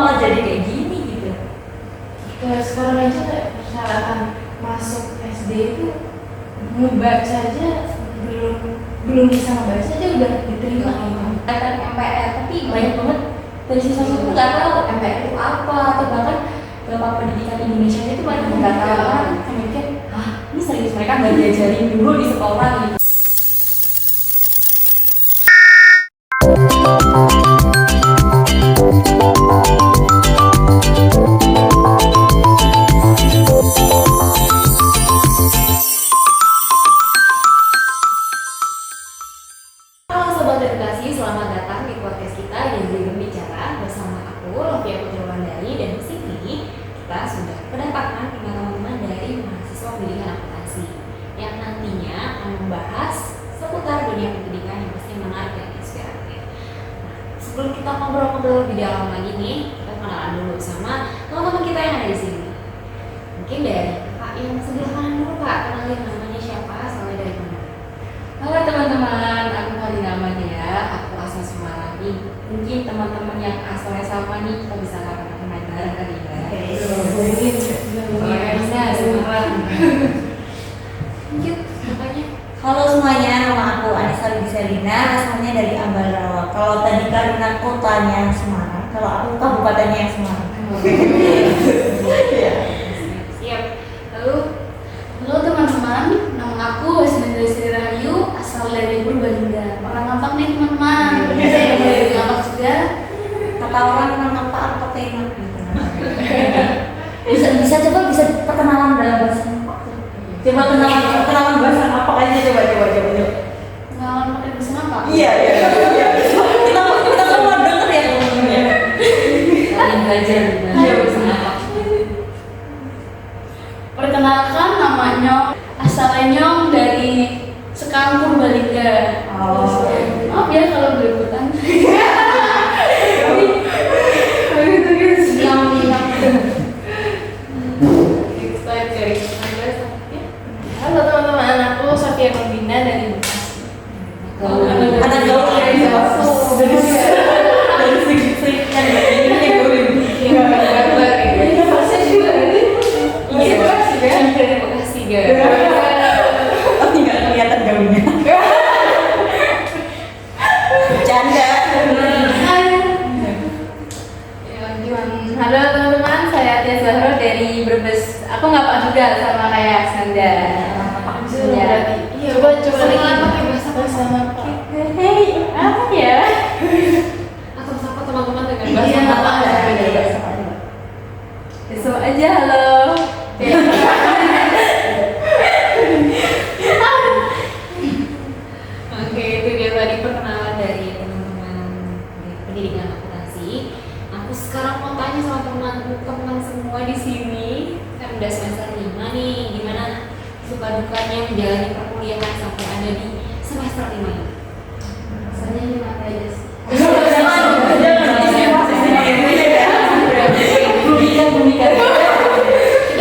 malah jadi kayak gini gitu. Kayak sekarang aja kayak persyaratan masuk SD itu ngebaca aja belum bisa ngebaca aja udah diterima Kan MPR, tapi banyak banget dari siswa itu nggak tahu MPR itu apa, atau bahkan dalam pendidikan Indonesia itu mereka nggak tahu kan, mikir ini serius mereka nggak diajarin dulu di sekolah gitu. Halo Sobat Edukasi, selamat datang di podcast kita yang berbicara bersama aku, Lovia Putriwandari, dan di sini kita sudah kedatangan teman-teman dari mahasiswa pendidikan akuntansi yang nantinya akan membahas seputar dunia pendidikan yang pasti menarik dan inspiratif. Nah, sebelum kita ngobrol-ngobrol lebih dalam lagi nih, kita kenalan dulu sama teman-teman kita yang ada di sini. Mungkin dari Pak yang sebelah kanan dulu, Pak, kenalin namanya siapa, asalnya dari mana? Halo teman-teman, aku Kali namanya ya, aku asal Semarang nih. Mungkin teman-teman yang asalnya sama nih, kita bisa kapan-kapan main bareng kali ya. Makanya Semarang. Mungkin makanya. Halo semuanya, nama aku Anissa Widiselina, asalnya dari Ambarawa. Kalau tadi karena kotanya Semarang, kalau aku kabupatennya yang Semarang. Siap. Lalu Halo teman-teman, nama aku Wasmendra Sri Rahayu, asal dari Purbalingga. Orang Ngapak nih teman-teman. Saya dari Ngapak juga. Kata orang apa tema? bisa perkenalan dalam bahasa Ngapak. Coba kenalan bahasa Ngapak aja coba. Pengalaman pakai bahasa Ngapak. Iya. Kita kan mau denger ya teman-teman. kalian belajar bahasa Ngapak. Perkenalkan namanya asalnya Nyong dari Sekang Purbalingga. Maaf ya kalau belepotan. Halo teman-teman, aku Sofia Kombina dari Bekasi. Anak gaul dari segi kan ini gaulin. Iya, dari Bekasi guys. Oh, nggak kelihatan gaulnya. Bercanda. Halo teman-teman, saya Tia Zahro dari Brebes. Aku Ngapak juga sama kayak Sanda. Coba lagi pakai bahasa Ngapak. Hei, apa ya? Atau sapa teman-teman dengan bahasa Ngapak. Besok aja halo. Oke, itu dia tadi perkenalan dari teman-teman pendidikan akuntansi. Aku sekarang mau tanya sama teman-teman semua di sini. Kan udah semester 5 nih, gimana suka dukanya menjalani perkuliahan sampai ada di semester 5 ini? Rasanya gimana aja sih? Kita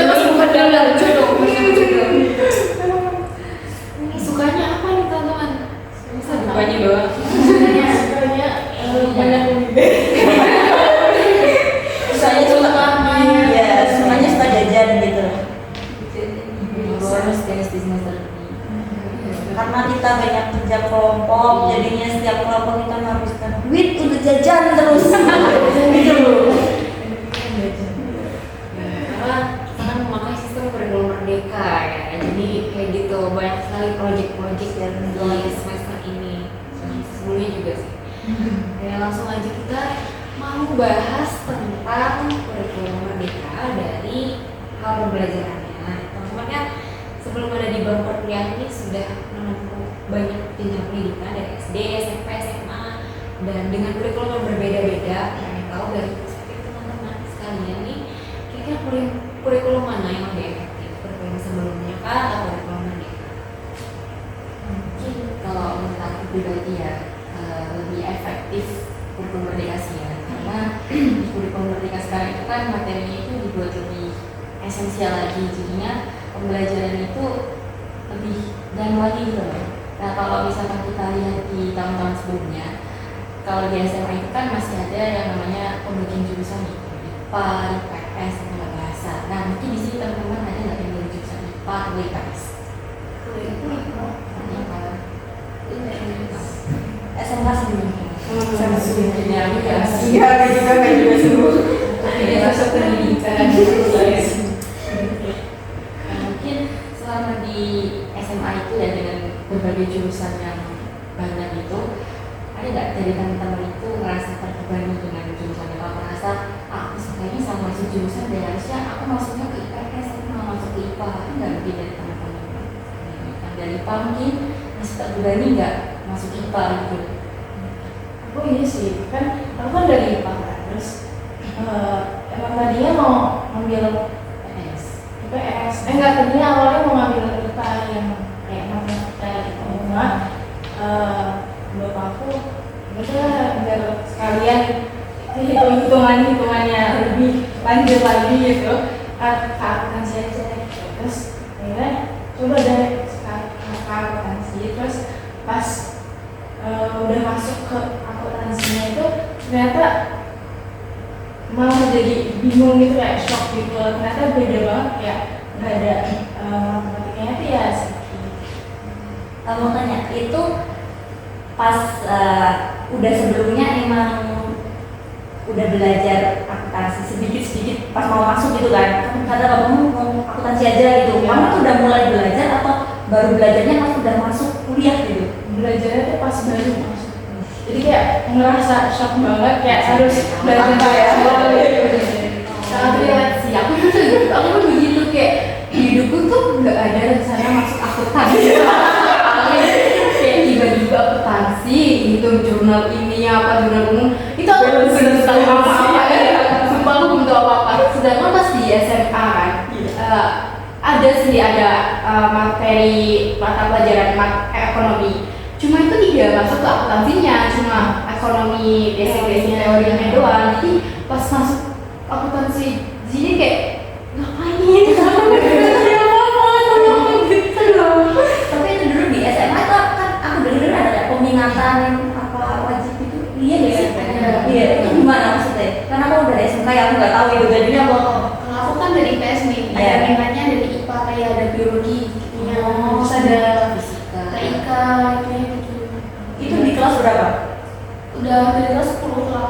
masih bukan dalam sukanya apa nih teman-teman? Masa dukanya doang? Sukanya banyak Saya suka semuanya suka jajan gitu. Harus tenis di semester ini. Karena kita banyak kerja kelompok, jadinya setiap kelompok kita menghabiskan duit untuk jajan terus. Gitu loh. Karena kita kan memakai sistem kurikulum merdeka ya, jadi kayak gitu banyak sekali proyek-proyek yang di semester ini. Sebelumnya juga sih. Ya langsung aja kita mau bahas tentang kurikulum merdeka dari hal pembelajarannya. Teman-teman kan sebelum ada di bangku perkuliahan ini sudah menempuh banyak jenjang pendidikan dari SD, SMP, SMA, dan dengan kurikulum yang berbeda-beda. Kalian tahu dari perspektif teman-teman sekalian nih, kira-kira kurikulum mana yang lebih efektif? Kurikulum sebelumnya kah atau kurikulum merdeka? Mungkin kalau menurut aku pribadi ya lebih efektif kurikulum merdeka sih ya, karena di kurikulum merdeka sekarang itu kan materinya itu dibuat lebih esensial lagi, jadinya pembelajaran itu lebih dalam lagi gitu loh. Nah kalau misalkan kita lihat di tahun-tahun sebelumnya, kalau di SMA itu kan masih ada yang namanya pembagian jurusan gitu. IPA, IPS, atau nggak bahasa. Nah mungkin di sini teman-teman ada nggak yang dari jurusan IPA atau IPS? SMK sebelumnya. Sebelumnya Iya, kayak juga seru. tidak masuk pendidikan. Mungkin selama di SMA itu ya dengan berbagai jurusan yang banyak itu, ada nggak dari teman-teman itu ngerasa terbebani dengan jurusannya? Kalau merasa aku sukanya sama si jurusan dan harusnya aku masuknya ke IPS, aku mau masuk ke IPA, itu nggak mungkin dari teman-teman. Yang dari IPA mungkin masih terbebani nggak masuk IPA gitu. Oh iya sih, kan aku kan dari IPA kan, terus emang tadinya mau ngambil IPS, enggak, tadinya awalnya mau ngambil IPA yang kayak matematika gitu, cuma bapak aku biar sekalian hitungannya lebih lanjut lagi gitu, akuntansi aja gitu. Terus akhirnya coba deh akuntansi, terus pas udah masuk ke akuntansinya itu ternyata malah jadi bingung gitu, kayak shock gitu, ternyata beda banget ya, nggak ada matematikanya itu ya sedikit. Mau tanya, itu pas udah sebelumnya emang udah belajar akuntansi sedikit-sedikit pas mau masuk gitu kan? Kata kamu mau akuntansi aja gitu, kamu tuh udah mulai belajar atau baru belajarnya pas udah masuk kuliah gitu? Belajarnya tuh pas baru masuk, jadi kayak ngerasa shock banget, kayak harus belajar kayak awal gitu. Sangat relate sih, aku tuh begitu, kayak di hidupku tuh nggak ada rencana masuk akuntansi. Kayak tiba-tiba akuntansi, hitung jurnal ini apa, jurnal umum, itu aku belum tahu apa-apa ya, sumpah aku belum tahu apa-apa. Sedangkan pas di SMA kan, ada sih, ada materi mata pelajaran ekonomi, cuma itu tidak masuk ke akuntansinya, cuma ekonomi basic-basic teorinya doang. Jadi pas masuk akuntansi jadi kayak ngapain? Tapi itu dulu di SMA tuh kan aku dengar ada peminatan apa wajib itu, iya nggak sih? Iya, itu gimana maksudnya? Karena aku udah SMK ya, aku nggak tahu itu jadinya apa. Kalau aku kan dari IPS nih, ada minatnya dari IPA, kayak ada biologi gitu ya, terus ada Fisika. TIK kayak gitu. Itu di kelas berapa? Udah dari kelas 10 lah.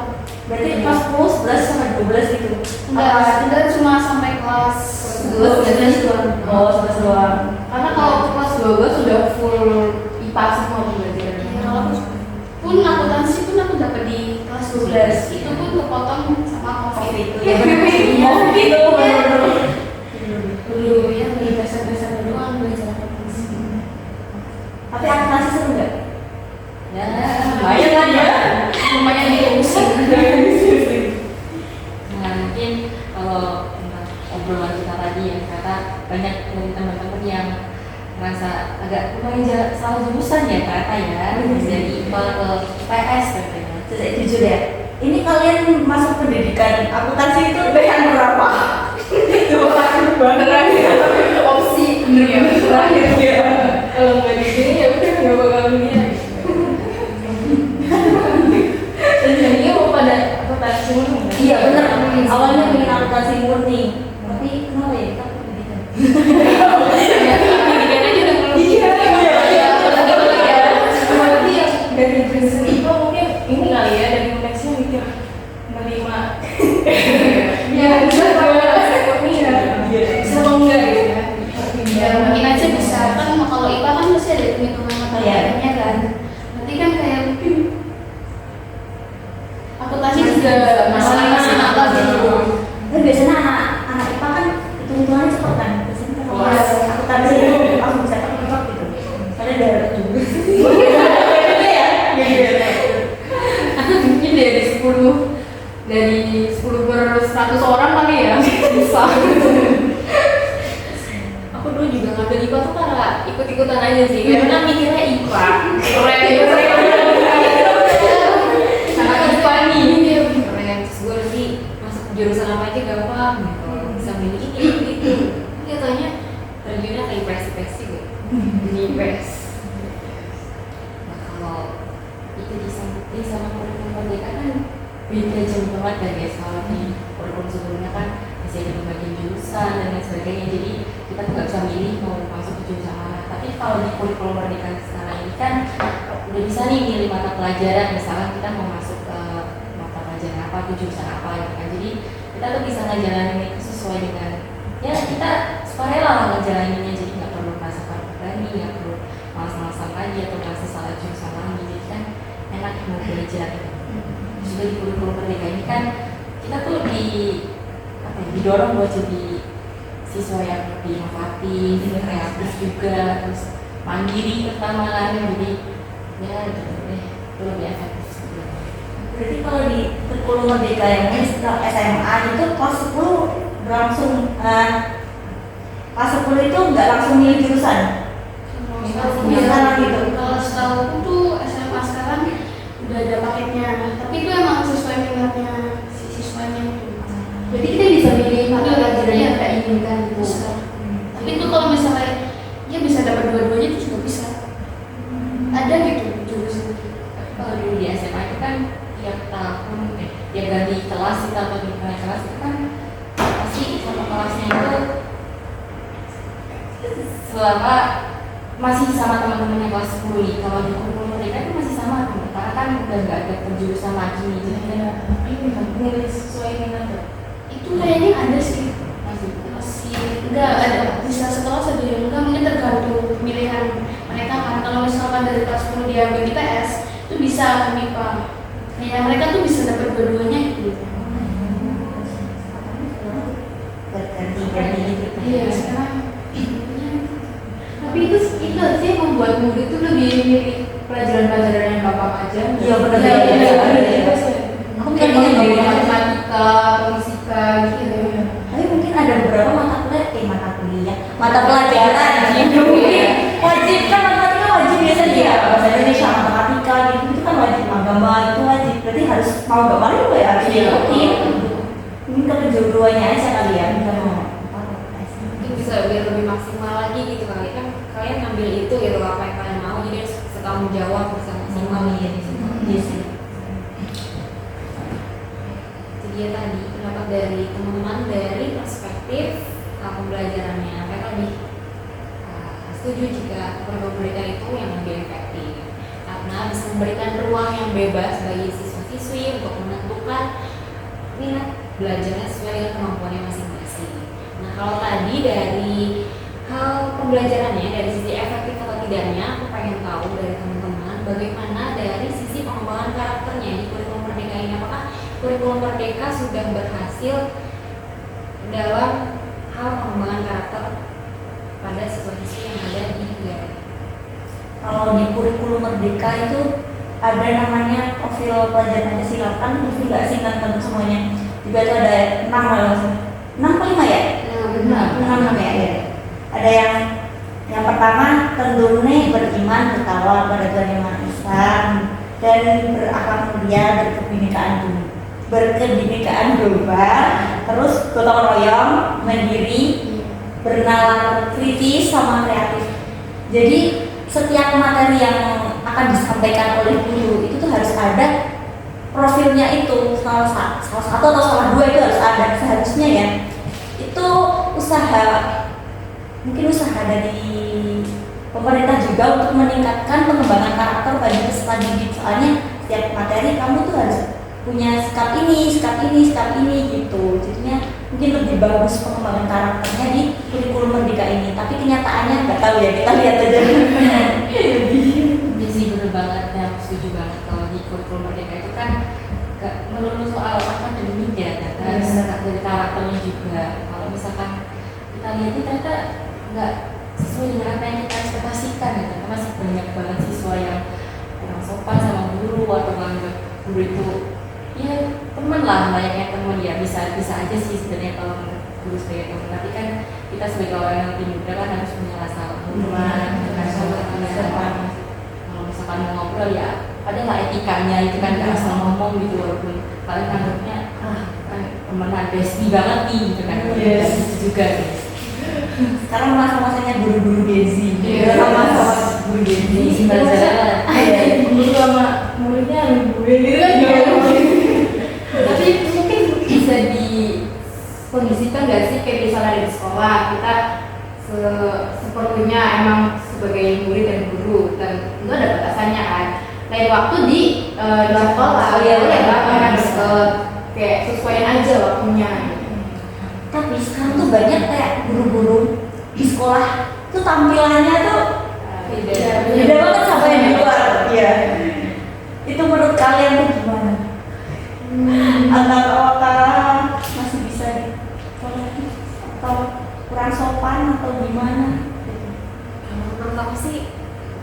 Berarti kelas 10, 11 sampai 12 gitu? Enggak cuma sampai kelas 12 doang. Oh, 11 doang. Karena kalau ke kelas 12 sudah full IPA semua pembelajaran. Ya, kalau pun akuntansi pun aku dapat di kelas 12. Itu pun kepotong sama COVID itu. Ya benar. Oh gitu. Dulu ya dari dasar-dasar doang belajar akuntansi. Tapi akuntansi seru nggak? Ya, lumayan lah ya. Lumayan diusin. Nah mungkin kalau tentang obrolan kita tadi ya, ternyata banyak dari teman-teman yang merasa agak lumayan salah jurusan ya ternyata ya, dari IPA ke IPS katanya. Jadi jujur ya, ini kalian masuk pendidikan akuntansi itu yang berapa? Itu banget Opsi bener ya, terakhir ya. Kalau nggak di sini ya udah nggak bakal lihat. Dan jadinya mau pada akuntansi murni. Iya bener, awalnya pengen akuntansi murni, tapi kenapa ya? Kita pendidikan. Pendidikan aja udah belum. Iya. Berarti yang dari jurusan IPA mungkin ini kali ya, dari konteksnya mikir menerima. Ya bisa sama enggak gitu ya. Ya mungkin aja bisa kan, kalau IPA kan pasti ada hitungan matematikanya kan. Nanti kan kayak akuntansi juga masalah apa gitu. Dan biasanya anak IPA kan hitung-hitungannya cepet kan. Biasanya kan kalau akuntansi itu langsung bisa cepet gitu. Soalnya udah juga. Mungkin dari 10 per 100 orang kali ya bisa. Aku dulu juga ngambil IPA tuh karena ikut-ikutan aja sih, karena mikirnya IPA Sangat IPA nih. keren, terus gue nanti masuk jurusan apa aja gampang gitu, bisa milih ini itu. Tapi katanya terjunnya ke IPS gitu, di IPS. Nah kalau itu disambungin sama kurikulum merdeka kan beda jauh banget kan guys, kalau di kurikulum sebelumnya. sebagainya. Jadi kita tuh nggak bisa milih mau masuk ke jurusan mana. Tapi kalau di kurikulum Merdeka sekarang ini kan udah bisa nih milih mata pelajaran, misalkan kita mau masuk ke mata pelajaran apa, ke jurusan apa gitu kan. Jadi kita tuh bisa ngejalanin itu sesuai dengan ya kita sukarela lah ngejalaninnya, jadi nggak perlu merasa terbebani, nggak perlu malas-malasan lagi atau merasa salah jurusan lagi. Jadi kan enak mau belajar gitu. Juga di kurikulum Merdeka ini kan kita tuh didorong buat jadi siswa yang lebih inovatif, kreatif juga, terus mandiri pertama kan, jadi ya gitu deh, itu lebih efektif sebenarnya. Berarti kalau di kurikulum Merdeka yang ini setelah SMA itu kelas 10 berlangsung kelas 10 itu nggak langsung milih jurusan. Sekarang gitu. Kalau setahu aku tuh SMA sekarang udah ada paketnya, tapi itu emang sesuai minatnya si siswanya itu. Jadi kita bisa milih mata pelajaran yang kita inginkan gitu. Bisa. Tapi itu kalau misalnya ya bisa dapat dua-duanya itu juga bisa. Ada gitu jurusan. Kalau dulu di SMA itu kan tiap tahun tiap ganti kelas kita atau di kelas itu kan pasti sama kelasnya itu selama masih sama teman-temannya kelas 10 nih. Kalau di kurikulum Merdeka itu masih sama, karena kan udah nggak ada penjurusan lagi nih, jadi Ini milih sesuai minat. Itu kayaknya ada sih. masih Enggak ada, bisa sekelas ada yang enggak, mungkin tergantung pemilihan mereka kan. Kalau misalkan dari kelas 10 diambil IPS itu bisa MIPA. Ya mereka tuh bisa dapat dua-duanya gitu. Berganti-ganti gitu. Iya sekarang. Tapi itu sih yang membuat murid itu lebih milih pelajaran-pelajaran yang gampang aja. Iya, benar. Iya, Iya, iya, iya. iya. Aku Kayak mungkin dari nggak matematika, fisika gitu. tapi mungkin ada beberapa mata pelajaran gitu. Mungkin wajib kan matematika wajib biasanya ya, bahasa Indonesia, matematika gitu itu kan wajib, agama itu wajib. Berarti harus mau nggak mau juga ya harus diikutin. Mungkin kedua-duanya aja kali ya, bisa mau. mungkin bisa biar lebih maksimal lagi gitu kali kan, kalian ngambil itu gitu apa yang kalian mau, jadi harus setanggung jawab, bisa maksimal ya di situ. Iya sih. Itu dia tadi pendapat dari teman-teman dari perspektif pembelajarannya. Mereka lebih setuju jika kurikulum Merdeka itu yang lebih efektif karena bisa memberikan ruang yang bebas bagi siswa-siswi untuk menentukan minat belajarnya sesuai dengan kemampuannya masing-masing. Nah kalau tadi dari hal pembelajarannya dari sisi efektif atau tidaknya, aku pengen tahu dari teman-teman bagaimana dari sisi pengembangan karakternya di kurikulum Merdeka ini. Apakah kurikulum Merdeka sudah berhasil dalam hal pengembangan karakter pada siswa-siswi yang ada di negara? Kalau di kurikulum Merdeka itu ada namanya profil pelajar Pancasila, kan mesti nggak sih kan tentu semuanya. Juga itu ada 6 langsung 6 apa 5 ya? 6 ya. Ada yang pertama tendune beriman bertakwa pada Tuhan Yang Maha Esa dan berakhlak mulia, berkebinekaan global, terus gotong royong, mandiri, bernalar kritis sama kreatif. Jadi setiap materi yang akan disampaikan oleh guru itu tuh harus ada profilnya, itu salah satu atau salah dua itu harus ada seharusnya ya. Itu mungkin usaha dari pemerintah juga untuk meningkatkan pengembangan karakter bagi peserta didik. Soalnya setiap materi kamu tuh harus punya sikap ini gitu. Jadinya mungkin lebih bagus pengembangan karakternya di kurikulum Merdeka ini. Tapi kenyataannya nggak tahu ya, kita lihat aja. Iya sih, bener banget, dan aku setuju banget kalau di kurikulum Merdeka itu kan gak melulu soal akademik ya, ternyata ada dari karakternya juga. Kalau misalkan kita lihat ini ternyata nggak sesuai dengan apa yang kita ekspektasikan ya, ternyata masih banyak banget siswa yang kurang sopan sama guru atau menganggap guru itu ya teman lah, layaknya teman ya, bisa aja sih sebenarnya kalau menurut guru sebagai teman. Tapi kan kita sebagai orang yang lebih muda kan harus punya rasa hormat, kalau misalkan mau ngobrol ya adalah etikanya, itu kan nggak asal ngomong gitu, walaupun paling anggapnya kan temenan bestie banget nih gitu kan. Yes. Itu juga nih. Sekarang masa-masanya guru-guru Gezi. Iya. Sama guru Gezi. Guru sama muridnya lebih gue gitu kan. Tapi mungkin bisa di kondisikan nggak sih kayak misalnya di sekolah kita seperlunya emang sebagai murid dan guru dan itu ada batasannya kan. Lain waktu di sekolah ya udah kan kayak sesuaiin aja waktunya. Tapi sekarang tuh banyak kayak guru-guru di sekolah tuh tampilannya tuh beda banget sama yang di luar. Iya. Itu menurut kalian tuh gimana? Apakah masih bisa ditoleransi atau kurang sopan atau gimana? Kalau menurut aku sih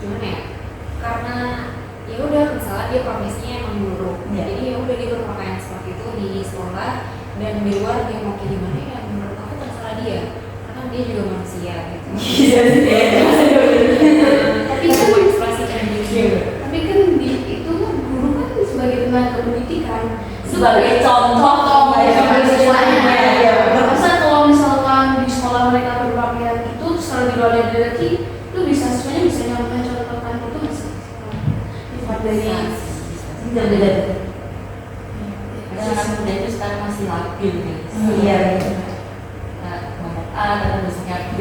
gimana ya? Karena ya udah misalnya dia profesinya emang guru, Iya. jadi ya udah dia berpakaian seperti itu di sekolah dan di luar dia mau kayak gimana ya menurut aku terserah dia, karena dia juga manusia gitu. Tapi Kita kan mau ekspresikan diri. tapi kan di itu guru kan sebagai tenaga pendidikan Sebagai contoh sebagai siswanya. Iya, benar. Masa kalau misalkan di sekolah mereka berpakaian itu secara di luar dari itu bisa siswanya bisa nyampe contohkan itu masih sifat dari Beda-beda. Anak muda itu sekarang masih labil guys. Iya. Nah, ngomong A tapi besoknya B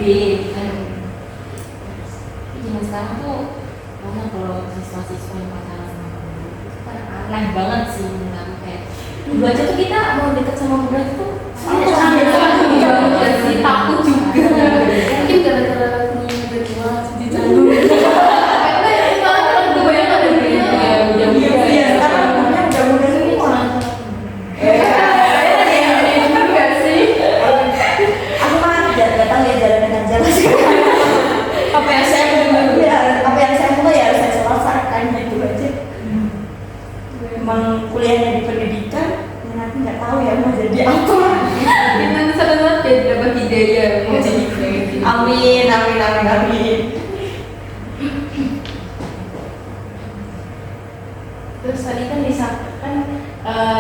kan. Tapi zaman sekarang tuh mana kalau siswa-siswa yang pacaran sama guru itu kan aneh banget sih menurut aku kayak Dulu aja tuh kita mau deket sama muda itu Takut juga. mungkin gara-gara punya berdua di Bandung. Iya, sekarang umurnya udah muda semua. Aku mah nggak tahu ya jalan aja lah sih. Apa yang saya mau ya harus saya selesaikan gitu aja. Emang kuliahnya di pendidikan, ya nanti nggak tahu ya mau jadi apa. Kita salah jadi dapat hidayah mau jadi Amin, amin, amin, amin. Terus tadi kan disampaikan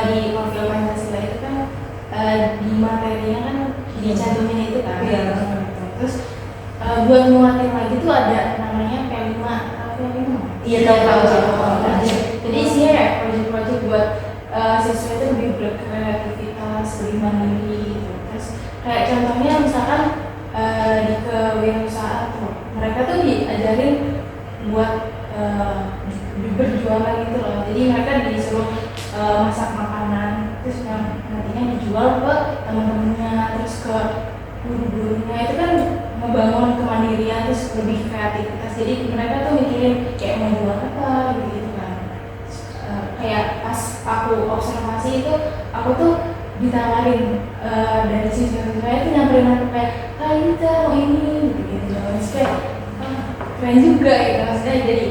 di profil Pancasila itu kan di materinya kan dicantumin itu kan. Iya. Terus buat nguatin lagi tuh ada namanya P5. Tahu P5? Iya, tahu. Jadi isinya ya proyek-proyek buat siswa itu lebih berkreativitas, lebih mandiri gitu. Terus kayak contohnya misalkan di kewirausahaan tuh, mereka tuh diajarin buat berjualan gitu loh. Jadi mereka disuruh masak makanan, terus yang nantinya dijual ke teman-temannya, terus ke guru-gurunya. Itu kan membangun kemandirian, terus lebih kreativitas. Jadi mereka tuh mikirin kayak mau jual apa gitu kan. Kayak pas aku observasi itu, aku tuh ditawarin dari siswa-siswa itu nyamperin aku kayak, kita mau ini gitu. Terus kayak keren juga gitu, maksudnya jadi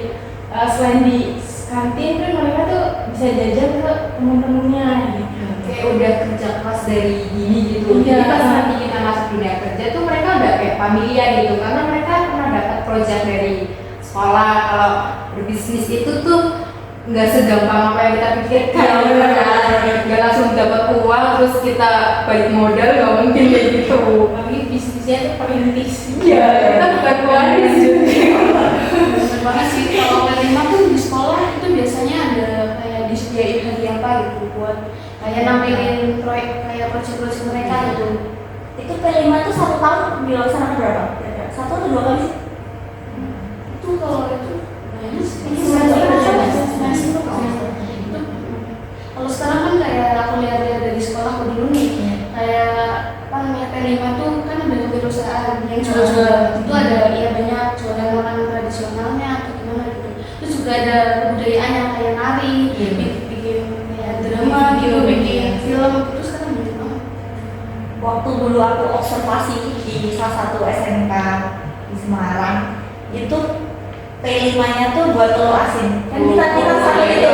selain di kantin kan mereka tuh bisa jajan ke teman-temannya gitu. kayak udah kerja keras dari dini gitu. Iya. Jadi pas nanti kita masuk dunia kerja tuh mereka udah kayak familiar gitu, karena mereka pernah dapat proyek dari sekolah. Kalau berbisnis itu tuh nggak segampang apa yang kita pikirkan, nggak langsung dapat uang terus kita balik modal, nggak mungkin kayak gitu. Tapi bisnisnya tuh perintis. Iya, kita bukan waris juga. Bener banget sih, kalau P5 tuh di sekolah itu biasanya ada kayak disediain hadiah apa gitu buat kayak nampilin proyek kayak proyek mereka gitu. Itu P5 tuh 1 tahun dilaksanakan berapa? Kira-kira 1 atau 2 kali sih? Itu kalau itu banyak sih. Kalau sekarang kan kayak aku lihat dari sekolah aku dulu nih, kayak apa namanya P5 tuh kan ada kewirausahaan yang jual-jual itu ada ya banyak jualan makanan tradisionalnya atau gimana gitu. Terus juga ada kebudayaan yang kayak nari, bikin kayak drama gitu, bikin film itu sekarang banyak banget. Waktu dulu aku observasi di salah satu SMK di Semarang, itu P5-nya tuh buat telur asin. Kan kita satu itu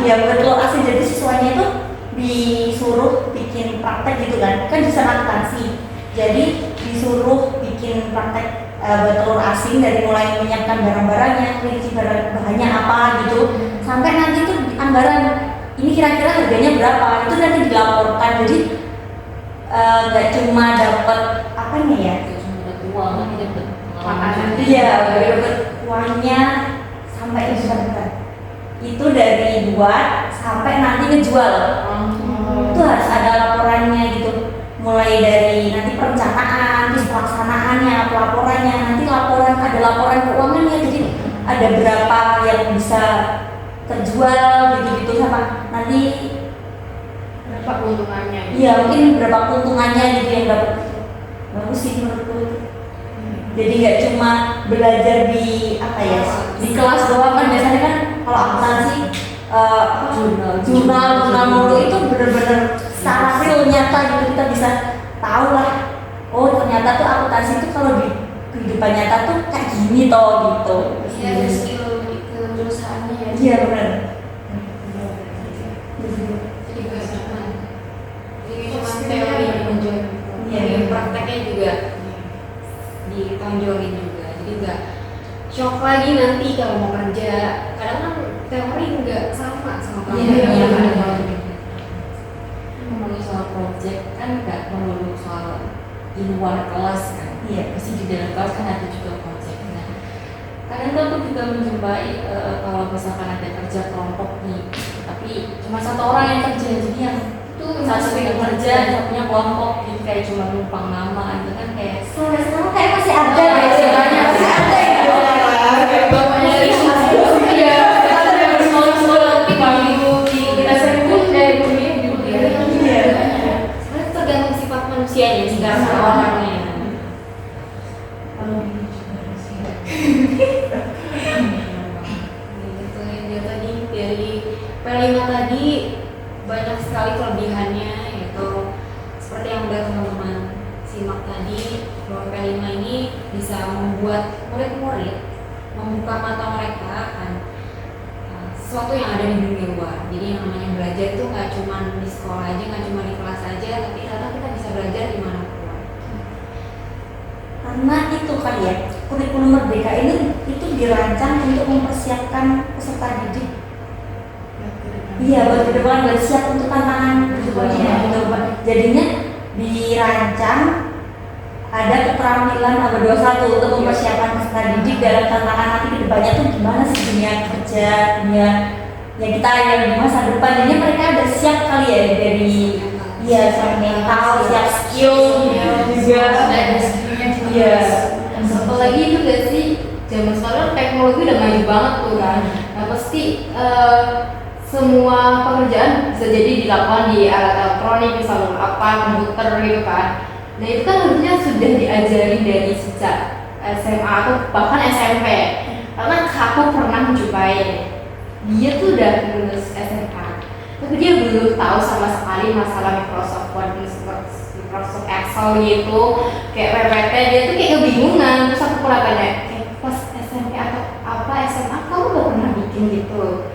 ya buat telur asin, jadi siswanya itu disuruh bikin praktek gitu kan di sana akuntansi. Jadi disuruh bikin praktek buat telur asin dari mulai menyiapkan barang-barangnya, rinci bahannya apa gitu, sampai nanti tuh anggaran ini kira-kira harganya berapa itu nanti dilaporkan. Jadi nggak cuma dapat apanya ya, Cuma dapat uang, tapi dapat Makanan. iya dapat uangnya sampai besar. Itu dari buat sampai nanti ngejual itu harus ada laporannya gitu. keuntungannya. Iya, mungkin berapa keuntungannya gitu yang dapat. Bagus sih menurutku. Jadi nggak cuma belajar di apa ya, di kelas doang kan biasanya kan kalau akuntansi jurnal mulu itu bener-bener secara real nyata gitu kita bisa tahu lah. Oh ternyata tuh akuntansi itu kalau di kehidupan nyata tuh kayak gini toh gitu. Iya, ada skill ke perusahaannya ya. Iya benar. Jadi gak cuma teori ditonjol, Iya. prakteknya juga ditonjolin juga. Jadi nggak shock lagi nanti kalau mau kerja. Kadang kan teori nggak sama praktek. Iya. Ngomongin soal project kan nggak melulu soal di luar kelas kan. Iya. Pasti di dalam kelas kan ada juga project. Nah, kadang tuh aku juga menjumpai kalau misalkan ada kerja kelompok nih, tapi cuma satu orang yang kerja, jadi yang Itu satu yang kerja, satunya kelompok, jadi kayak cuma numpang nama itu kan kayak Sampai sekarang kayak masih ada Iya, ya istilahnya, masih ada gitu. kayak bapaknya dari iya, ada yang bersekolah tapi di SMP pun kuliah di kuliah. Iya. Sebenarnya tergantung sifat manusianya sih, karena orangnya. Gitu ya tadi dari P5 tadi banyak sekali kelebihannya, yaitu seperti yang udah teman-teman simak tadi, bahwa P5 ini bisa membuat murid-murid membuka mata mereka akan sesuatu yang ada di dunia luar. Jadi yang namanya belajar itu nggak cuma di sekolah aja, nggak cuma di kelas aja, tapi ternyata kita bisa belajar dimanapun. Karena itu kali ya, kurikulum merdeka ini itu dirancang untuk mempersiapkan peserta didik. Iya, buat ke depan biar siap untuk tantangan kedepannya gitu. Jadinya dirancang ada keterampilan abad 21 untuk mempersiapkan peserta didik dalam tantangan nanti kedepannya tuh gimana sih dunia kerja, dunia yang kita yang di masa depan. Jadi mereka udah siap kali ya dari iya siap mental, siap skill juga. Ada skillnya juga. Iya. Satu lagi itu gak sih, zaman sekarang teknologi udah maju banget tuh kan. Nah pasti semua pekerjaan bisa jadi dilakukan di alat elektronik, misalnya apa, komputer gitu kan. Nah itu kan harusnya sudah diajari dari sejak SMA atau bahkan SMP. Karena aku pernah menjumpai dia tuh udah lulus SMA, tapi dia belum tahu sama sekali masalah Microsoft Word, Microsoft Excel gitu, kayak PPT. Dia tuh kayak kebingungan. Terus aku pernah tanya, kayak pas SMP atau apa SMA kamu gak pernah bikin gitu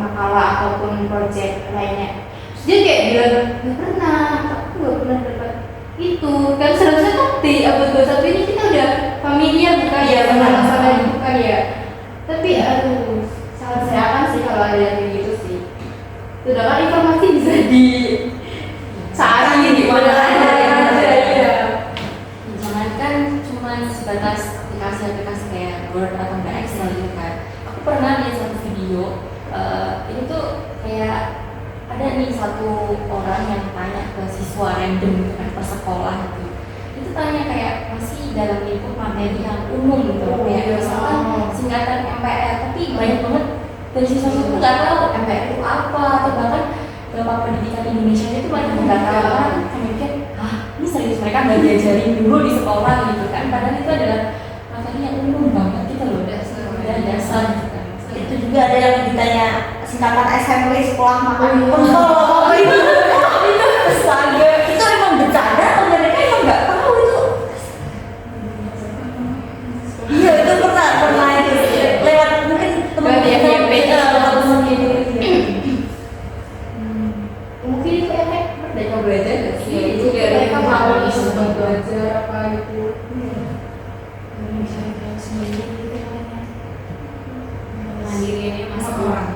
makalah ataupun project lainnya? Terus dia kayak bilang gak pernah, aku gak pernah dapat itu. Kan seharusnya kan di abad 21 ini kita udah familiar bukan ya sama masalah itu kan ya. Tapi aduh, sangat sayangkan sih kalau ada yang kayak gitu sih. Sudah kan informasi bisa dicari di mana aja ya. jangankan cuma sebatas aplikasi-aplikasi kayak Word atau nggak Excel gitu kan. Aku pernah lihat satu video, ini tuh kayak ada nih satu orang yang tanya ke siswa random gitu kan per sekolah gitu. Itu tanya kayak masih dalam lingkup materi yang umum gitu, kayak misalkan singkatan MPR, tapi banyak banget dari siswa itu nggak tahu MPR itu apa, atau bahkan beberapa pendidikan Indonesia itu banyak yang nggak tahu kan. Kami mikir, ini serius mereka nggak diajarin dulu di sekolah gitu kan, padahal itu adalah materi yang umum banget gitu loh, dasar gitu kan. Itu juga ada yang ditanya singkatan SMP sekolah makan pentol itu astaga, itu emang bercanda atau mereka emang nggak tahu itu. Iya itu pernah itu lewat mungkin teman Mungkin itu efek merdeka belajar gak sih? Iya, itu Jadi mereka dari mau itu. iseng belajar apa gitu. Mandiriannya masih kurang.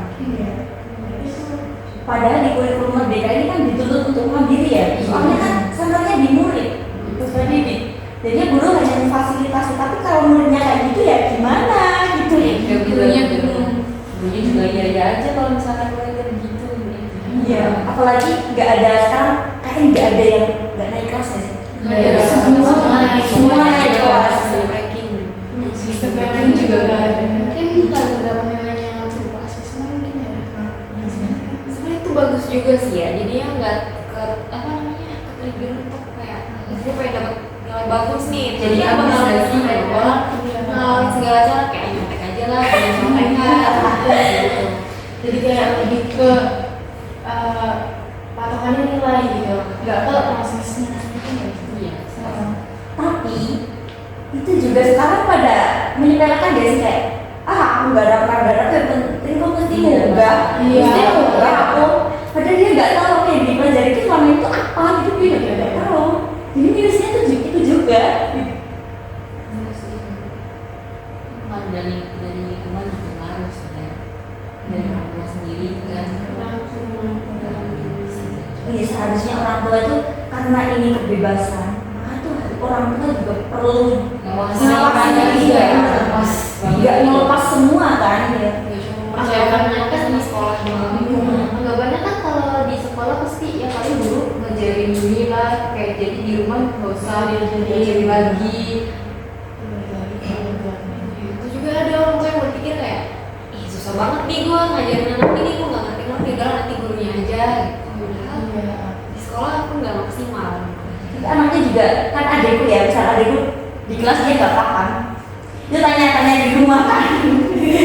Padahal di kurikulum merdeka ini kan dituntut untuk mandiri ya, soalnya kan sebenarnya di murid peserta didik. Jadi guru hanya memfasilitasi, tapi kalau muridnya kayak gitu ya gimana gitu. Gurunya juga iya aja kalau misalkan belajar gitu. Iya, apalagi nggak ada sekarang kayak nggak ada yang nggak naik kelas ya sih. Semua naik kelas. Sistem yang lain juga gak ada. Mungkin kalau beberapa nilainya yang berupa asesmen mungkin ya. Sebenarnya itu bagus juga sih ya, jadi yang nggak ke bilang tuh kayak gue pengen dapat nilai bagus nih, Jadi apa ambis ngalamin lagi, ngalamin segala cara kayak nyontek aja lah, pengen nyontekan gitu. Jadi kayak lebih ke patokannya nilai gitu, nggak ke prosesnya gitu ya. Iya. Tapi itu juga sekarang pada menyepelekan gak sih kayak aku nggak dapat yang penting kok mesti enggak, Iya. mesti enggak aku. Padahal dia nggak tahu kayak di pelajaran itu selama itu apa gitu dia nggak tahu. Jadi minusnya itu juga. Iya sih. Bukan dari lingkungan juga ngaruh sebenarnya, dari orang tua sendiri kan. Iya seharusnya orang tua itu karena ini kebebasan, maka tuh orang tua juga perlu Ngawasin juga ya, nggak ngelepas semua kan ya. Gak cuma mempercayakan mereka sama sekolah doang. Anggapannya kan kalau di sekolah pasti ya paling guru ngajarin ini lah, kayak jadi di rumah nggak usah diajarin lagi. Itu juga ada orang tua yang berpikir kayak, ih susah banget nih gue ngajarin anak ini, gue nggak ngerti udah nanti gurunya aja. Padahal di sekolah aku nggak maksimal. Jadi anaknya juga kan adikku ya, misal adikku di kelas dia nggak paham, dia tanya-tanya di rumah kan,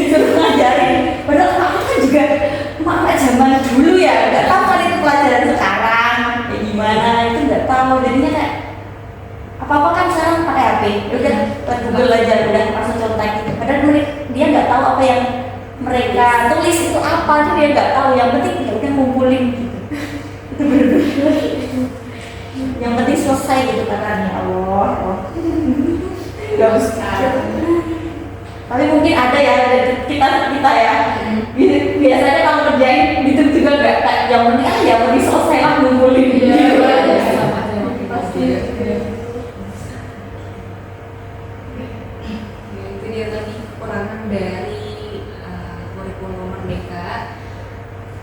suruh ngajarin. Padahal aku kan juga mama zaman dulu ya, nggak tahu kan itu pelajaran sekarang kayak gimana, itu nggak tahu. Jadinya kayak apa-apa kan sekarang pakai HP, udah buat Google aja, udah langsung contek gitu. Padahal dia nggak tahu apa yang mereka tulis itu apa, tuh dia nggak tahu. Yang penting ya udah ngumpulin gitu. Itu bener-bener yang penting selesai gitu katanya. Allah gak usah. Tapi mungkin ada ya dari kita ya. Biasanya kalau kerjain gitu juga nggak kayak yang penting yang penting selesai lah ngumpulin. Pasti. Ya, itu dia tadi kekurangan dari kurikulum Merdeka.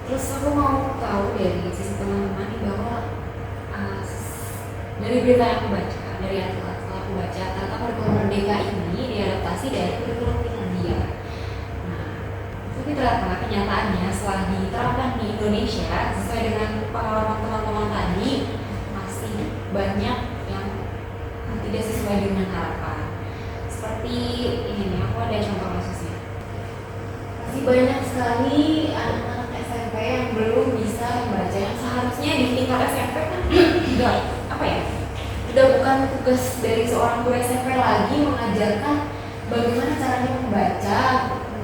Terus aku mau tahu dari sisi teman-teman nih bahwa dari berita yang aku baca, dari artikel aku baca, ternyata kurikulum Merdeka ini diadaptasi dari kurikulum Finlandia. Nah, tapi ternyata kenyataannya setelah diterapkan di Indonesia sesuai dengan pengalaman teman-teman tadi masih banyak yang tidak sesuai dengan harapan. Seperti ini nih, aku ada contoh kasusnya. Masih banyak sekali anak-anak SMP yang belum bisa membaca, yang seharusnya di tingkat SMP kan udah apa ya? Udah bukan tugas dari seorang guru SMP lagi mengajarkan bagaimana caranya membaca,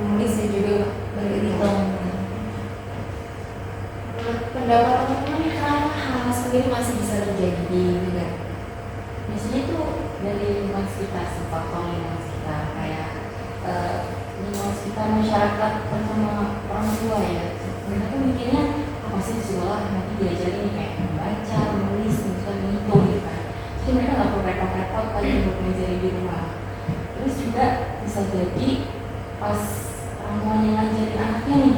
menulis dan juga berhitung. Pendapat teman-teman kenapa hal seperti ini masih bisa terjadi di negara? Biasanya itu dari lingkungan sekitar, faktor lingkungan sekitar kayak lingkungan sekitar masyarakat bersama orang tua ya. Mereka tuh mikirnya apa sih di sekolah nanti diajarin kayak membaca, menulis, menghitung gitu kan. Jadi mereka nggak perlu repot-repot kali untuk belajar di rumah. Terus juga bisa jadi pas orang tuanya ngajarin anaknya nih,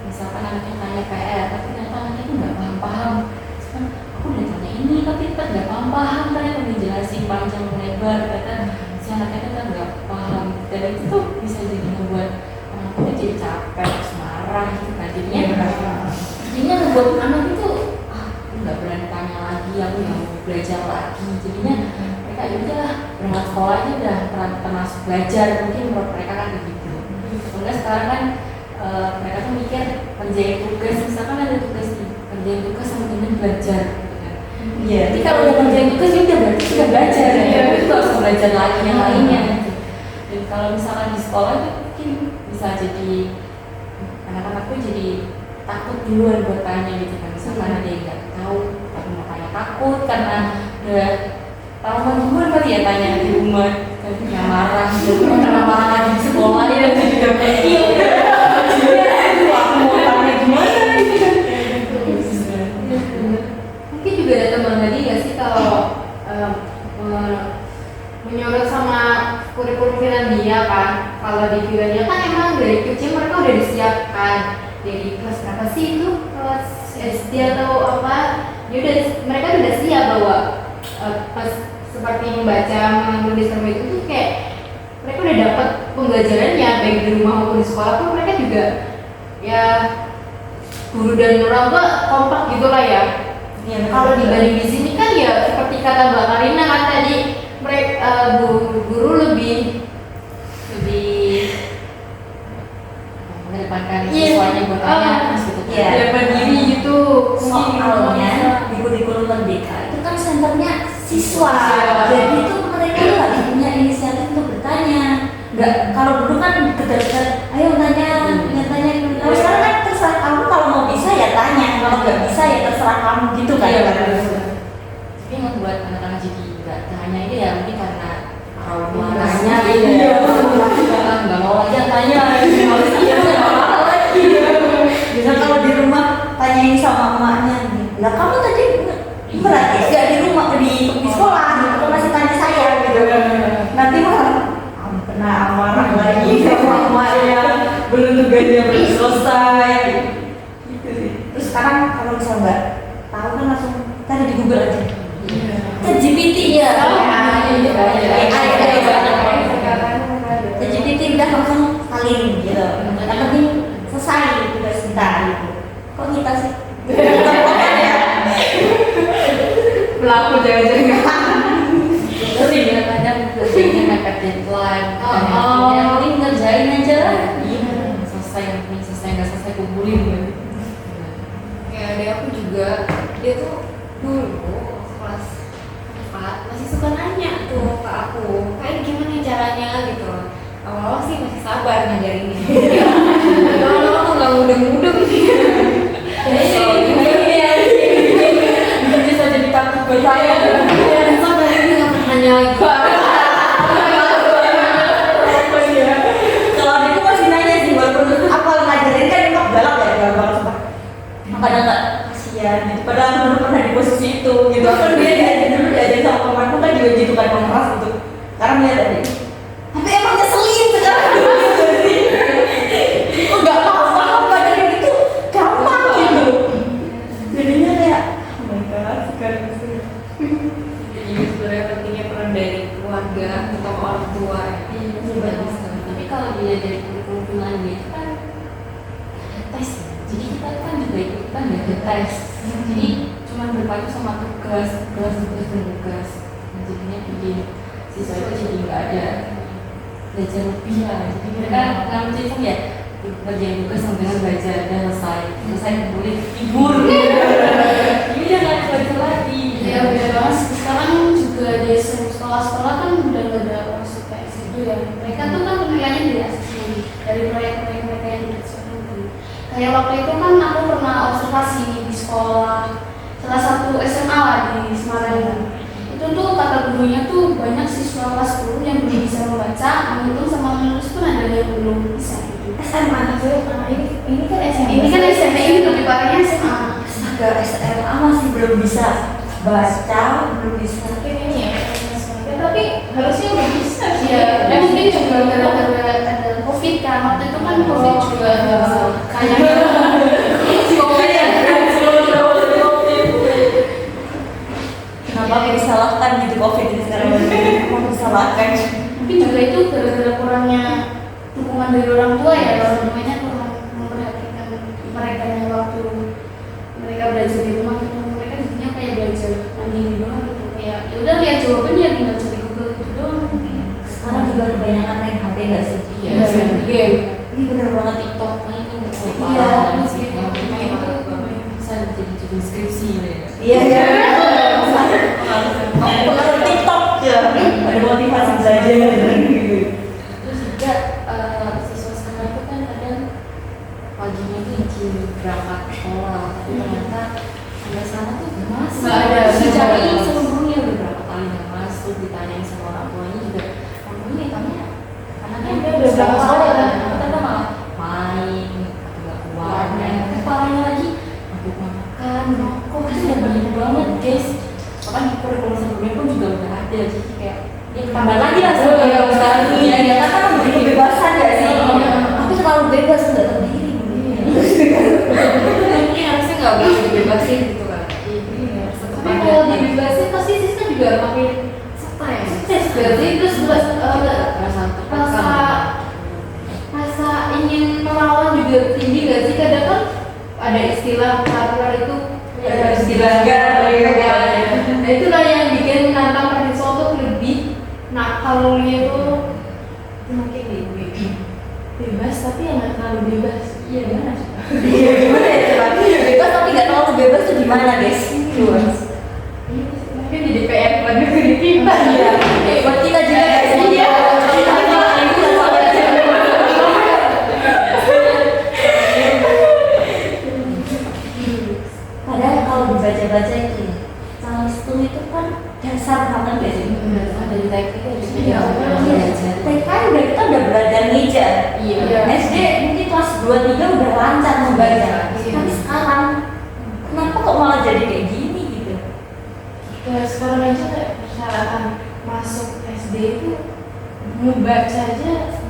misalkan anaknya tanya PR, tapi ternyata anaknya tuh nggak paham-paham. Terus kan aku udah tanya ini, tapi tetap nggak paham-paham. Ternyata udah jelasin panjang lebar, ternyata si anaknya tetap nggak paham. Dan itu tuh bisa jadi membuat anak itu jadi capek, terus marah gitu kan. Jadinya ngebuat anak itu nggak berani tanya lagi, aku nggak mau belajar lagi. Jadinya mereka ya udah berangkat sekolah aja udah termasuk belajar, mungkin menurut mereka kan begitu. Soalnya sekarang kan mereka tuh mikir kerjain tugas, misalkan ada tugas nih, kerjain tugas sama dengan belajar gitu kan. Iya. Jadi kalau udah kerjain tugas ya udah berarti sudah belajar ya, itu nggak usah belajar lagi yang lainnya. Gitu. Dan kalau misalkan di sekolah itu mungkin bisa jadi anak-anak tuh jadi takut duluan buat tanya gitu kan. Misalkan ada yang nggak tahu tapi mau tanya takut karena udah trauma duluan kali ya tanya di rumah, tapi nggak marah gitu, karena marah lagi di sekolah ya dan juga iya aku mau tanya gimana gitu kan. Mungkin juga ada teman tadi nggak sih kalau menyorot sama kurikulum Finlandia kan. Kalau di Finlandia kan emang dari kecil mereka udah disiapkan dari kelas berapa sih itu, kelas SD atau apa, ya udah mereka udah siap bahwa pas seperti membaca, menulis sama itu tuh kayak mereka udah dapat pembelajarannya baik di rumah maupun di sekolah pun mereka juga ya guru dan orang tua kompak gitulah ya. Iya, Kalau dibanding di sini kan ya seperti kata Mbak Karina kan tadi, mereka guru lebih mengedepankan Iya. siswanya buat tanya gitu. Iya. dapat diri gitu. soalnya di kurikulum merdeka itu kan senternya siswa, Siswa. jadi itu mereka tuh harus punya inisiatif untuk bertanya. Nggak, kalau dulu kan keter ayo tanya, kalau sekarang kan terserah kamu, kalau mau bisa ya tanya, kalau nggak bisa ya terserah kamu gitu kan. Iya, Kan? benar. Tapi yang membuat anak-anak jadi nggak tanya ini ya mungkin karena trauma Tanya, iya. iya. Nggak mau lagi yang tanya, harus iya nggak mau lagi. Bisa kalau di rumah tanyain sama emaknya, lah kamu tadi berarti nggak di rumah di sekolah, kok masih tanya saya gitu. Nanti malah kena marah lagi sama emaknya, belum tugasnya belum selesai. Gitu sih. Terus sekarang kalau misal nggak tahu kan langsung cari di Google aja. ChatGPT ya. ChatGPT udah langsung salin gitu. Yang penting selesai tugas kita gitu. Kok kita sih? Pelaku jangan-jangan. Terus kadang kerjanya mepet deadline, dan yang penting ngerjain aja lah. Selesai, yang penting selesai, nggak selesai kumpulin kan. Kayak adek aku juga, dia tuh dulu kelas 4 masih suka nanya tuh ke aku, kayak gimana caranya gitu. Awal-awal sih masih sabar ngajarinnya. Lama-lama tuh nggak mudeng-mudeng. Bisa jadi takut buat saya. Sampai ini nggak pernah nanya lagi. Kalau adikku masih nanya sih, walaupun apa ngajarin kan emang galak ya, galak banget sumpah. Padahal nggak kasihan gitu, padahal aku dulu pernah di posisi itu gitu. Kan dia diajarin sama temanku kan juga gitu kan, keras gitu. Sekarang dia tadi, tapi emang ngeselin sekarang gitu sih. Kok nggak paham padahal itu gampang gitu. Jadinya kayak, oh my god, sekarang sih. Jadi sebenarnya pentingnya peran dari keluarga atau orang tua ya. Itu bagus sekali. Tapi kalau dia dari kurikulum lainnya itu kan ada tes ya. Jadi kita kan juga ikutan ya ada tes. Jadi cuma berpacu sama tugas dan tugas. Nah, jadinya bikin siswa itu jadi nggak ada belajar lebih ya. Jadi mereka nggak mencintai ya kerjain tugas sambil belajar dan selesai kumpulin tidur. Ini udah nggak belajar lagi. Ya beda banget. Sekarang juga di sekolah-sekolah kan udah gak ada masuk kayak situ ya. Mereka tuh kan penilaiannya dari asesmen, dari proyek-proyek mereka yang dikerjakan. Kayak waktu itu kan aku pernah observasi di sekolah salah satu SMA lah di Semarang. Itu tuh kata gurunya tuh banyak siswa kelas 10 yang belum bisa membaca, menghitung sama menulis pun ada yang belum bisa gitu. SMA ini kan SMA. Ini kan SMA, ini lebih parahnya SMA. Astaga, SMA masih belum bisa baca, belum bisa Kayaknya ya, tapi harusnya udah bisa sih ya. Dan mungkin juga gara-gara ada COVID kan, waktu itu kan COVID juga kayak COVID ya, kenapa kayak disalahkan gitu COVID ini sekarang mau disalahkan? mungkin juga itu gara-gara kurangnya dukungan dari orang tua ya, orang tuanya kurang memperhatikan mereka yang waktu mereka belajar di rumah gitu, mereka jadinya kayak belajar mandiri doang gitu, kayak ya udah lihat jawabannya tinggal cari Google gitu doang mungkin. Sekarang juga kebanyakan main HP nggak sih? Iya, game. Ini bener banget TikTok main ini Iya, bisa jadi skripsi ya. Iya ya. Pengaruh TikTok ya, ada motivasi belajar gitu. Terus juga siswa sekarang itu kan kadang paginya tuh izin berangkat sekolah, tapi ternyata sampai sana tuh nggak masuk. Nggak ada. Dicariin sebelumnya udah berapa kali nggak masuk, ditanyain sama orang tuanya juga. Orang tuanya tanya, anaknya udah berapa sekolah kan? Ternyata malah main atau nggak keluar. Parahnya lagi, mabuk makan, rokok, itu udah banyak banget guys. Bahkan di kurikulum sebelumnya pun juga udah ada, jadi kayak ya tambah lagi lah sebagai Iya, ya kan memberi kebebasan ya sih. Tapi terlalu bebas nggak tahu diri. mungkin harusnya nggak boleh dibebasin gitu kan. Tapi kalau dibebasin pasti siswa juga makin stres berarti terus rasa rasa ingin melawan juga tinggi nggak sih? Kadang kan ada istilah peraturan itu Ya, harus dilanggar alurnya itu mungkin bebas tapi yang nggak terlalu bebas. Iya gimana sih? Iya, gimana ya coba? Bebas tapi nggak terlalu bebas tuh gimana guys? Mungkin jadi PR buat negeri kita. Iya, buat kita juga guys. Iya. Padahal kalau dibaca-baca itu Callistum itu kan dasar banget guys. Dari TK Iya, TK udah kita udah belajar meja. Iya. SD mungkin kelas 2-3 udah lancar membaca. Iya. Tapi sekarang kenapa kok malah jadi kayak gini gitu? Ya, sekarang aja kayak persyaratan masuk SD itu membaca aja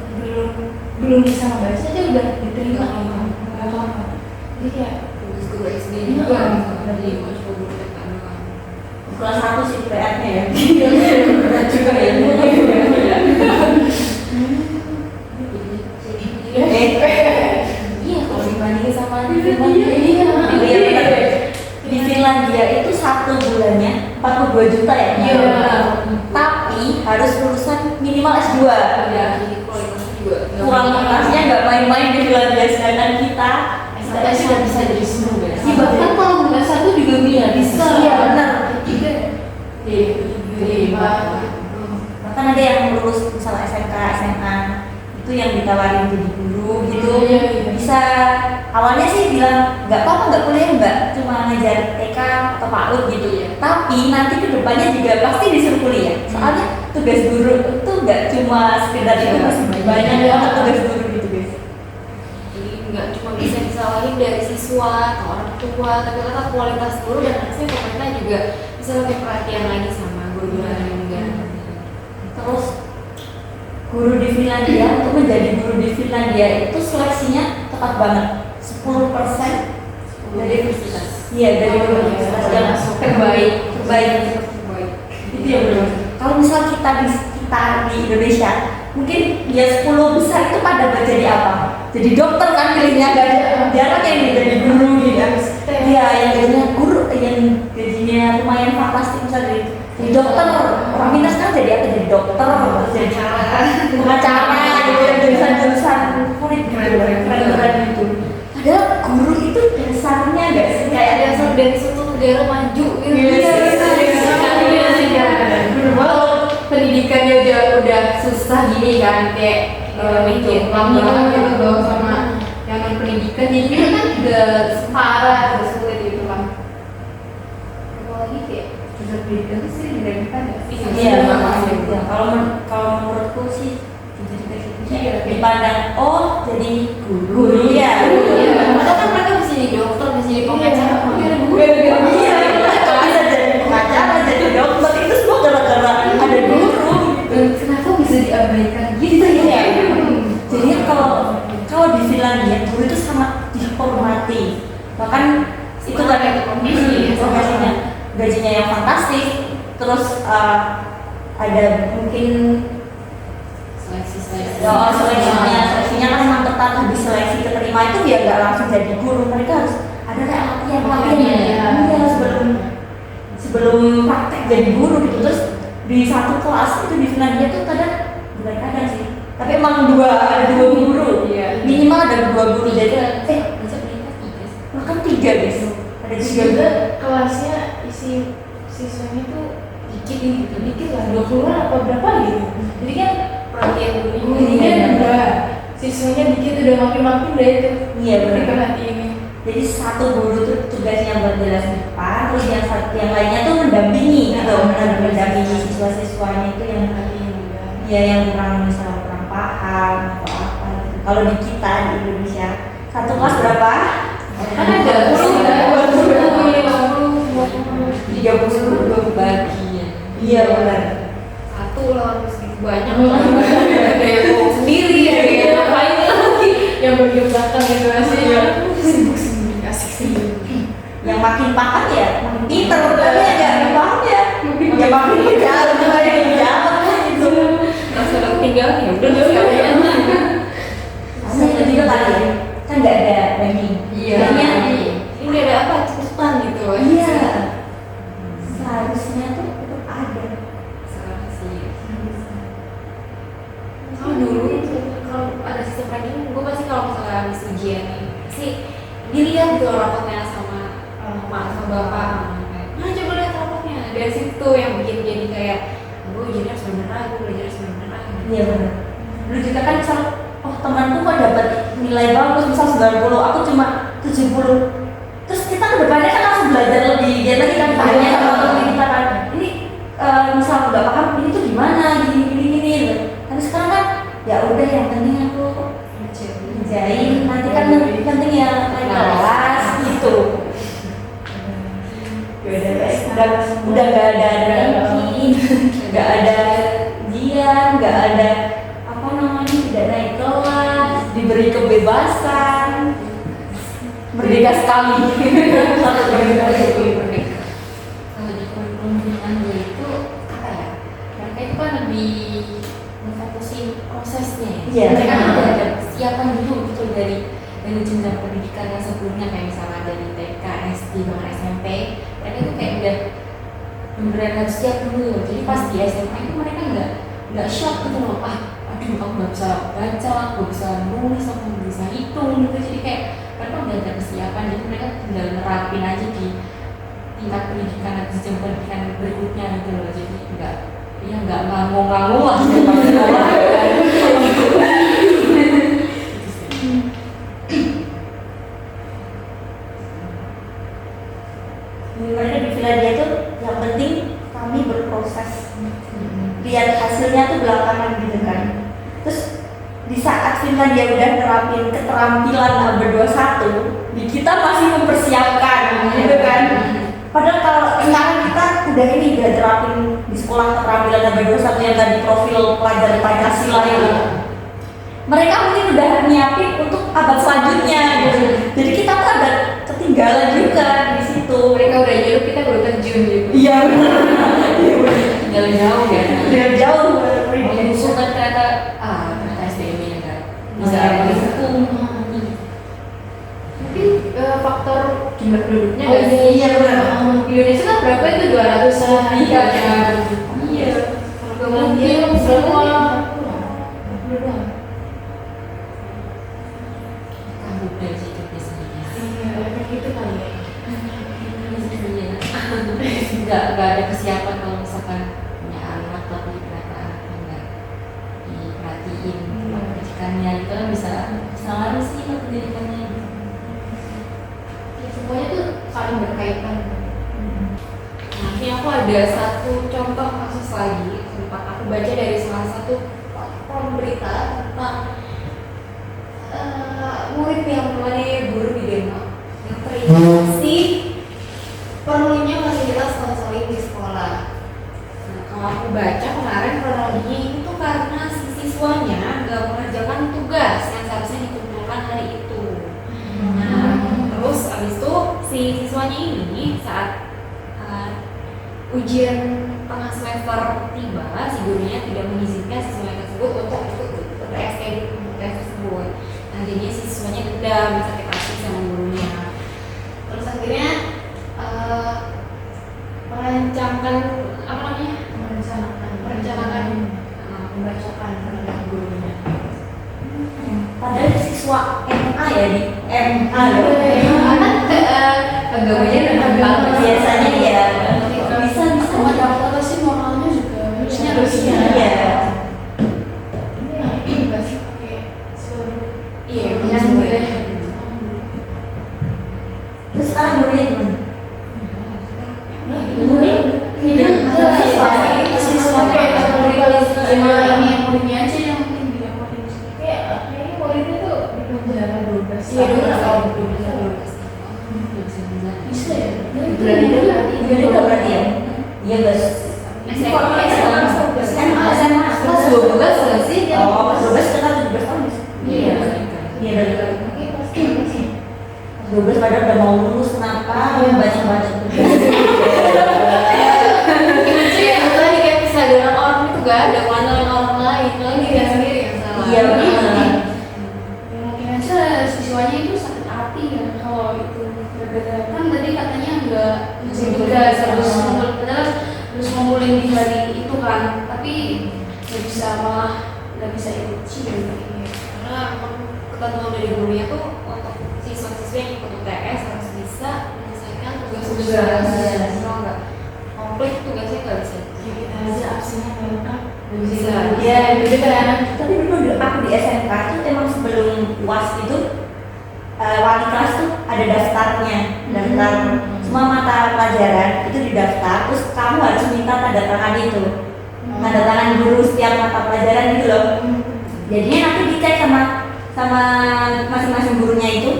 belum bisa membaca aja udah diterima nggak apa-apa. Jadi kayak Guru SD juga dari mau coba guru TK doang. Kelas 1 sih PR-nya ya. Berat juga ya. Iya, kalau dibandingin sama di Finlandia, Iya, benar. Di Finlandia itu 1 bulannya 42 juta ya. Iya. Tapi harus lulusan minimal S2. ya jadi kualitasnya juga Kurang kelasnya nggak main-main di Finlandia, sedangkan kita saya sudah bisa jadi semua ya. Iya, bahkan kalau nggak satu juga bisa. Iya benar. Bahkan ada yang lulus misalnya SMK, SMA itu yang ditawarin jadi guru gitu. Iya. Bisa awalnya sih bilang nggak apa-apa nggak kuliah nggak cuma ngajar TK atau PAUD gitu ya. Tapi nanti kedepannya juga pasti disuruh kuliah. Soalnya tugas guru itu nggak cuma sekedar itu, masih banyak banget tugas guru gitu guys. jadi nggak cuma bisa disalahin dari siswa atau orang tua, tapi tetap kualitas guru dan harusnya pemerintah juga bisa lebih perhatian lagi sama guru-guru yang negara. Terus guru di Finlandia untuk menjadi guru di Finlandia itu seleksinya ketat banget 10% dari universitas. Iya dari universitas yang terbaik. Itu yang benar. Kalau misal kita di Indonesia mungkin ya 10 besar itu pada jadi apa? Jadi dokter kan pilihnya, gak ada jarang yang jadi guru gitu. Iya yang gajinya guru, yang gajinya lumayan fantastik misalnya jadi dokter. Orang minta sekarang jadi apa? Jadi dokter, terus jadi pengacara gitu, yang jurusan kulit keren-keren gitu. Padahal guru itu dasarnya gak sih kayak Dasar dari suatu negara maju gitu. Pendidikannya udah susah gini kan kayak mikir lama gitu loh sama yang non pendidikan jadi kan udah parah udah sulit gitu kan. Apalagi kayak dasar pendidikan tuh sih diremehkan ya. iya ya. Kalau menurutku sih jadi dipandang oh jadi guru ya. Padahal kan mereka bisa jadi dokter, bisa jadi pengacara. Iya, bisa jadi pengacara, jadi dokter itu semua gara-gara ada guru. Kenapa bisa diabaikan gitu Iya. Jadi kalau di Finlandia guru itu sangat dihormati. Bahkan itu kan profesinya gajinya yang fantastis. Terus ada mungkin seleksinya kan memang ketat, habis seleksi keterima itu dia nggak langsung jadi guru, mereka harus ada kayak latihan sebelum praktek jadi guru gitu. Terus di satu kelas itu di Finlandia tuh bukan kadang sih, tapi emang ada dua guru, minimal ada 2 guru jadi bahkan 3 guys, ada 3 juga kelasnya isi siswanya tuh dikit lah 20-an apa berapa gitu. Jadi kan Perhatian gurunya udah siswanya dikit udah makin deh itu. Iya benar. Diperhatiin. Jadi satu guru tuh tugasnya buat jelas depan, terus yang lainnya tuh mendampingi gitu, mendampingi siswa-siswanya itu yang yang kurang misalnya kurang paham atau apa. Gitu. Kalau di kita di Indonesia satu kelas berapa? Kan ada 30 bagian. Iya benar. Satu lah harus gitu banyak. Ada yang mau sendiri, ada yang ngapain lagi. yang bagian belakang gitu masih sibuk sendiri asik sendiri. Yang makin paham ya makin pinter, tapi yang nggak paham ya makin jauh gitu. Langsung ketinggalan ya udah sekalian. Karena itu juga kali ya, kan nggak ada ranking. Iya. Ini ada apa? Cepetan gitu. Iya. Seharusnya tuh itu ada. Salah sih. Kalau dulu kalau ada sistem ranking, gue pasti kalau misalnya habis ujian nih, pasti dilihat gitu rapotnya sama mak sama bapak. Nah coba lihat rapotnya. Dari situ yang bikin jadi kayak gue ujiannya harus bener, gue belajar harus bener. Iya benar. Dulu juga kan misal, oh temanku kok dapat nilai bagus misal 90, aku cuma 70. Terus kita ke depannya kan langsung belajar lebih giat lagi kan, tanya sama teman kita kan, ini misal nggak paham ini tuh gimana, gini gitu. Tapi sekarang kan ya udah yang penting aku kerjain, nanti kan yang penting ya naik kelas gitu. Udah nggak ada ranking, nggak ada ujian, nggak ada apa namanya, tidak naik kelas, diberi kebebasan, merdeka sekali. Satu merdeka. Kalau di kurikulum gue itu apa ya? Mereka itu kan lebih memfokusin prosesnya. Iya. Mereka ada persiapan dulu gitu dari jenjang pendidikan yang sebelumnya, kayak misalnya dari TK, SD, bahkan SMP. Mereka itu kayak udah beneran harus siap dulu. Jadi pas di SMA itu mereka nggak shock gitu loh. Aduh aku nggak bisa baca, aku bisa nulis, aku nggak bisa hitung gitu. Jadi kayak mereka udah ada persiapan, jadi mereka tinggal nerapin aja di tingkat pendidikan atau jenjang pendidikan berikutnya gitu loh. Jadi nggak nganggung-nganggung lah pada sekolah. Mereka di Finlandia tuh yang penting kami berproses, lihat hasilnya tuh belakangan gitu kan. Terus di saat Finlandia udah nerapin keterampilan abad 21, di kita masih mempersiapkan gitu kan. Padahal kalau sekarang kita udah terapin di sekolah keterampilan abad 21 yang tadi profil pelajar Pancasila itu. Mereka mungkin udah nyiapin untuk abad selanjutnya gitu. Jadi kita tuh agak ketinggalan juga di situ. Mereka udah nyuruh, kita baru terjun gitu. Iya benar. Jalan jauh ya. Biar jauh. Musuh kan ternyata ternyata SDM ya kan. Bisa hukum. Mungkin faktor jumlah penduduknya nggak sih? Iya benar. Di Indonesia kan berapa itu 200 lebih kan? Iya. Kalau mungkin semua udah sih itu biasanya. Iya, kayak gitu kali ya. Nggak ada kesiapan kalau misalkan punya anak tapi ternyata anaknya nggak diperhatiin pendidikannya, itu kan bisa salah sih kalau pendidikannya. Ya, semuanya tuh saling berkaitan. Nah, ini aku ada satu contoh kasus lagi, sempat aku baca dari salah satu platform berita tentang murid yang melayani guru di Denmark yang terinfeksi perlunya fasilitas konseling di sekolah. Nah, kalau aku baca kemarin kronologinya itu tuh karena si siswanya nggak mengerjakan tugas yang seharusnya dikumpulkan hari itu. Nah, terus abis itu si siswanya ini saat ujian tengah semester tiba, si gurunya tidak mengizinkan siswanya tersebut untuk ikut UTS tersebut. Nah, jadinya si siswanya dendam, sakit hati sama gurunya. Terus akhirnya merancangkan merencanakan membacakan terhadap gurunya. Padahal siswa MA ya, di MA loh. Anak pegawainya dengan Biasanya ya bisa Sama daftar sih moralnya juga harusnya Iya. Ini juga sih pakai seluruh. iya Yang benar. Terus sekarang gurunya gimana? siswa kayak sama ini yang muridnya aja yang penting dilaporin. Kayaknya muridnya tuh di penjara 12 Iya, tahun. 12 tahun. Bisa ya? Berarti berarti ya? Iya guys. SMA SMA kelas 12 nggak sih? Oh, kelas 12 kita 17 tahun. Iya. Iya dari Oke, pasti sih. 12 padahal udah mau lulus, kenapa baca-baca Tadi kayak kesadaran orang itu gak ada ngandalin orang lain, kalau diri sendiri yang salah. Iya benar. Mungkin aja siswanya itu sakit hati ya kalau itu berbeda. Kan tadi katanya enggak tugas harus ngumpul, padahal harus ngumpulin di hari itu kan, tapi nggak bisa malah nggak bisa ikut sih. Karena memang ketentuan dari gurunya tuh untuk siswa-siswa yang ikut UTS harus bisa menyelesaikan tugas-tugas. Kalau nggak komplit tugasnya nggak bisa. Ya kita aja absennya lengkap. Bisa. Ya itu kan. Tapi dulu aku di SMK itu emang sebelum UAS itu wali kelas tuh ada daftarnya, daftar semua mata pelajaran itu didaftar, terus kamu harus minta tanda tangan itu, tanda tangan guru setiap mata pelajaran gitu loh. Jadinya nanti dicek sama masing-masing gurunya itu,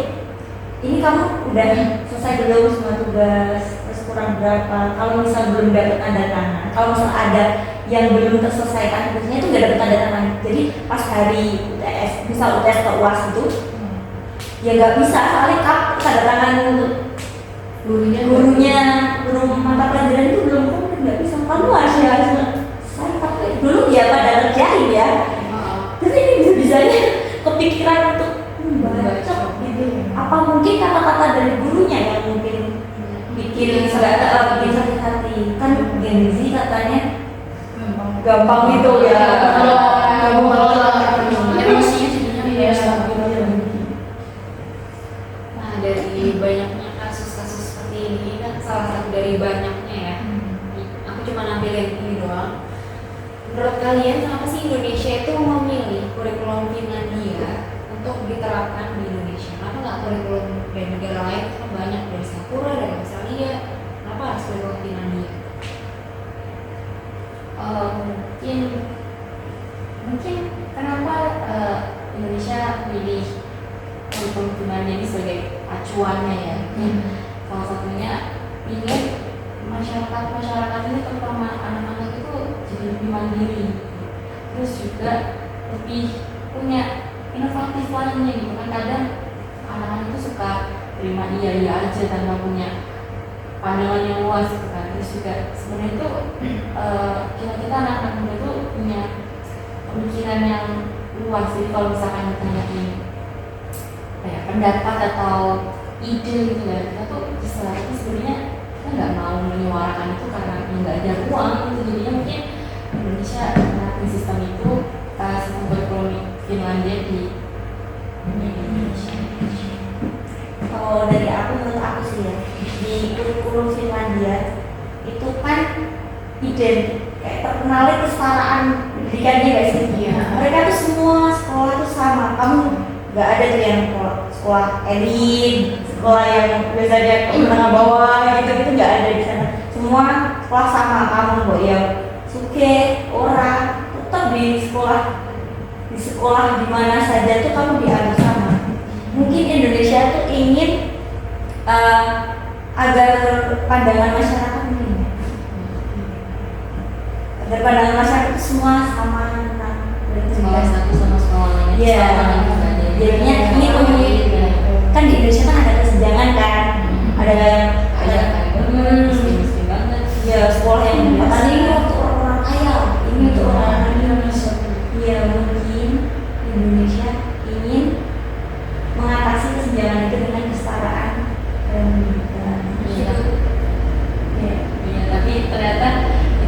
ini kamu udah selesai belum semua tugas, terus kurang berapa. Kalau misal belum dapat tanda tangan, kalau misal ada yang belum terselesaikan tugasnya itu nggak dapat tanda tangan. Jadi pas hari UTS, misal UTS atau UAS itu ya nggak bisa, soalnya tanda tangan guru mata pelajaran itu belum komplit, nggak bisa. Kamu harus saya pakai dulu ya pada kerjain ya. Tapi ini bisa-bisanya kepikiran untuk membaca gitu. Apa mungkin kata-kata dari gurunya yang mungkin bikin sakit hati? Kan Gen Z katanya gampang gitu ya. Kalau Emosinya jadinya Iya, stabil. Nah, dari banyaknya kasus-kasus seperti ini kan salah satu dari banyaknya ya. Aku cuma nampilin ini doang. Menurut kalian kenapa sih Indonesia itu memilih kurikulum Finlandia untuk diterapkan di Indonesia? Kenapa nggak kurikulum dari negara lain? Kan banyak dari Singapura, dari Australia. Kenapa harus kurikulum Finlandia? Mungkin kenapa Indonesia pilih kurikulum Finlandia ini sebagai acuannya ya. Salah satunya ingin masyarakat ini terutama anak-anak itu jadi lebih mandiri, terus juga lebih punya inovatif lainnya gitu kan. Kadang anak-anak itu suka terima iya aja tanpa punya pandangan yang luas gitu kan. Terus juga sebenarnya itu kita anak-anak muda itu punya pemikiran yang luas. Jadi kalau misalkan ditanyain kayak pendapat atau ide gitu ya, kita tuh istilahnya sebenarnya kita nggak mau menyuarakan itu karena nggak ada uang gitu. Jadinya mungkin Indonesia menerapkan sistem itu, sistem kurikulum Finlandia di Indonesia. Kalau dari aku, menurut aku sih ya, di kurikulum Finlandia itu kan kayak terkenalnya kesetaraan pendidikannya guys sih. Mereka tuh semua sekolah tuh sama. Kamu nggak ada tuh yang sekolah elit, sekolah yang biasanya menengah bawah gitu nggak ada di sana. Semua sekolah sama. Kamu mau yang suke orang tetap di sekolah di mana saja tuh kamu dianggap sama. Mungkin Indonesia tuh ingin agar pandangan masyarakat ini, agar pandangan masyarakat itu semua sama tentang Sekolah satu sama sekolah lain. Iya. Jadinya ini kan di Indonesia kan ada kesenjangan kan, ada yang miskin banget. ya sekolah yang katanya ini untuk orang kaya, ini untuk orang Indonesia. Iya, mungkin Indonesia ingin mengatasi kesenjangan itu dengan kesetaraan pendidikan. Iya. Ya. Iya, tapi ternyata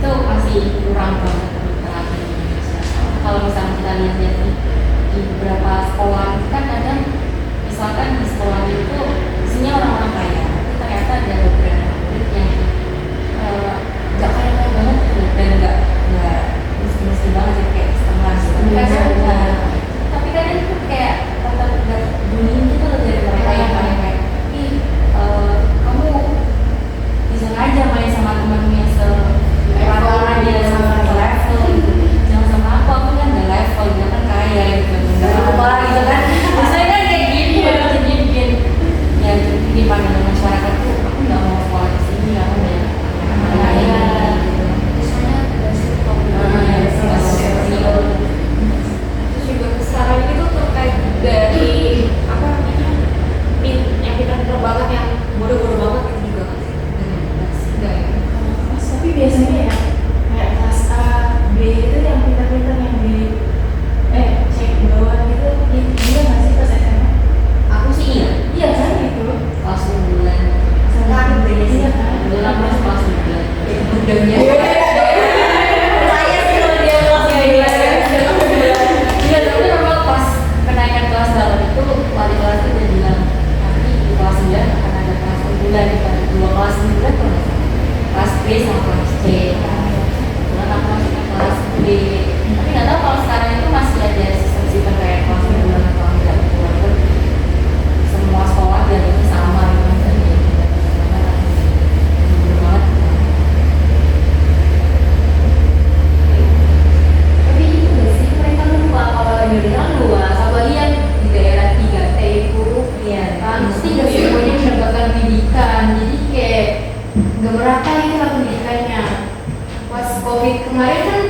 itu masih kurang banget diterapkan di Indonesia. Kalau misalnya kita lihat di beberapa sekolah itu kan kadang misalkan di sekolah itu isinya orang-orang kaya, tapi ternyata ada beberapa murid yang nggak kaya banget gitu, dan nggak miskin banget ya, kayak setengah gitu. Tapi kadang itu kayak tetap nggak bullying gitu loh dari mereka yang kayak kamu bisa aja main sama temanmu yang level dia sama level gitu. Jangan sama aku kan nggak level, dia kan kaya gitu, nggak apa gitu kan. berapa ya? Kelas B sama kelas C kan. Kebetulan aku masih di kelas B. Tapi nggak tahu kalau sekarang itu masih ada sistem-sistem kayak kelas bulan atau enggak. Walaupun semua sekolah jalurnya sama gitu kan. Jadi bener banget. Tapi itu nggak sih mereka lupa kalau Indonesia kan luas, apalagi yang di daerah 3T itu Iya. kan pasti nggak semuanya mendapatkan pendidikan, jadi kayak nggak merata gitu lah pendidikannya. Pas COVID kemarin kan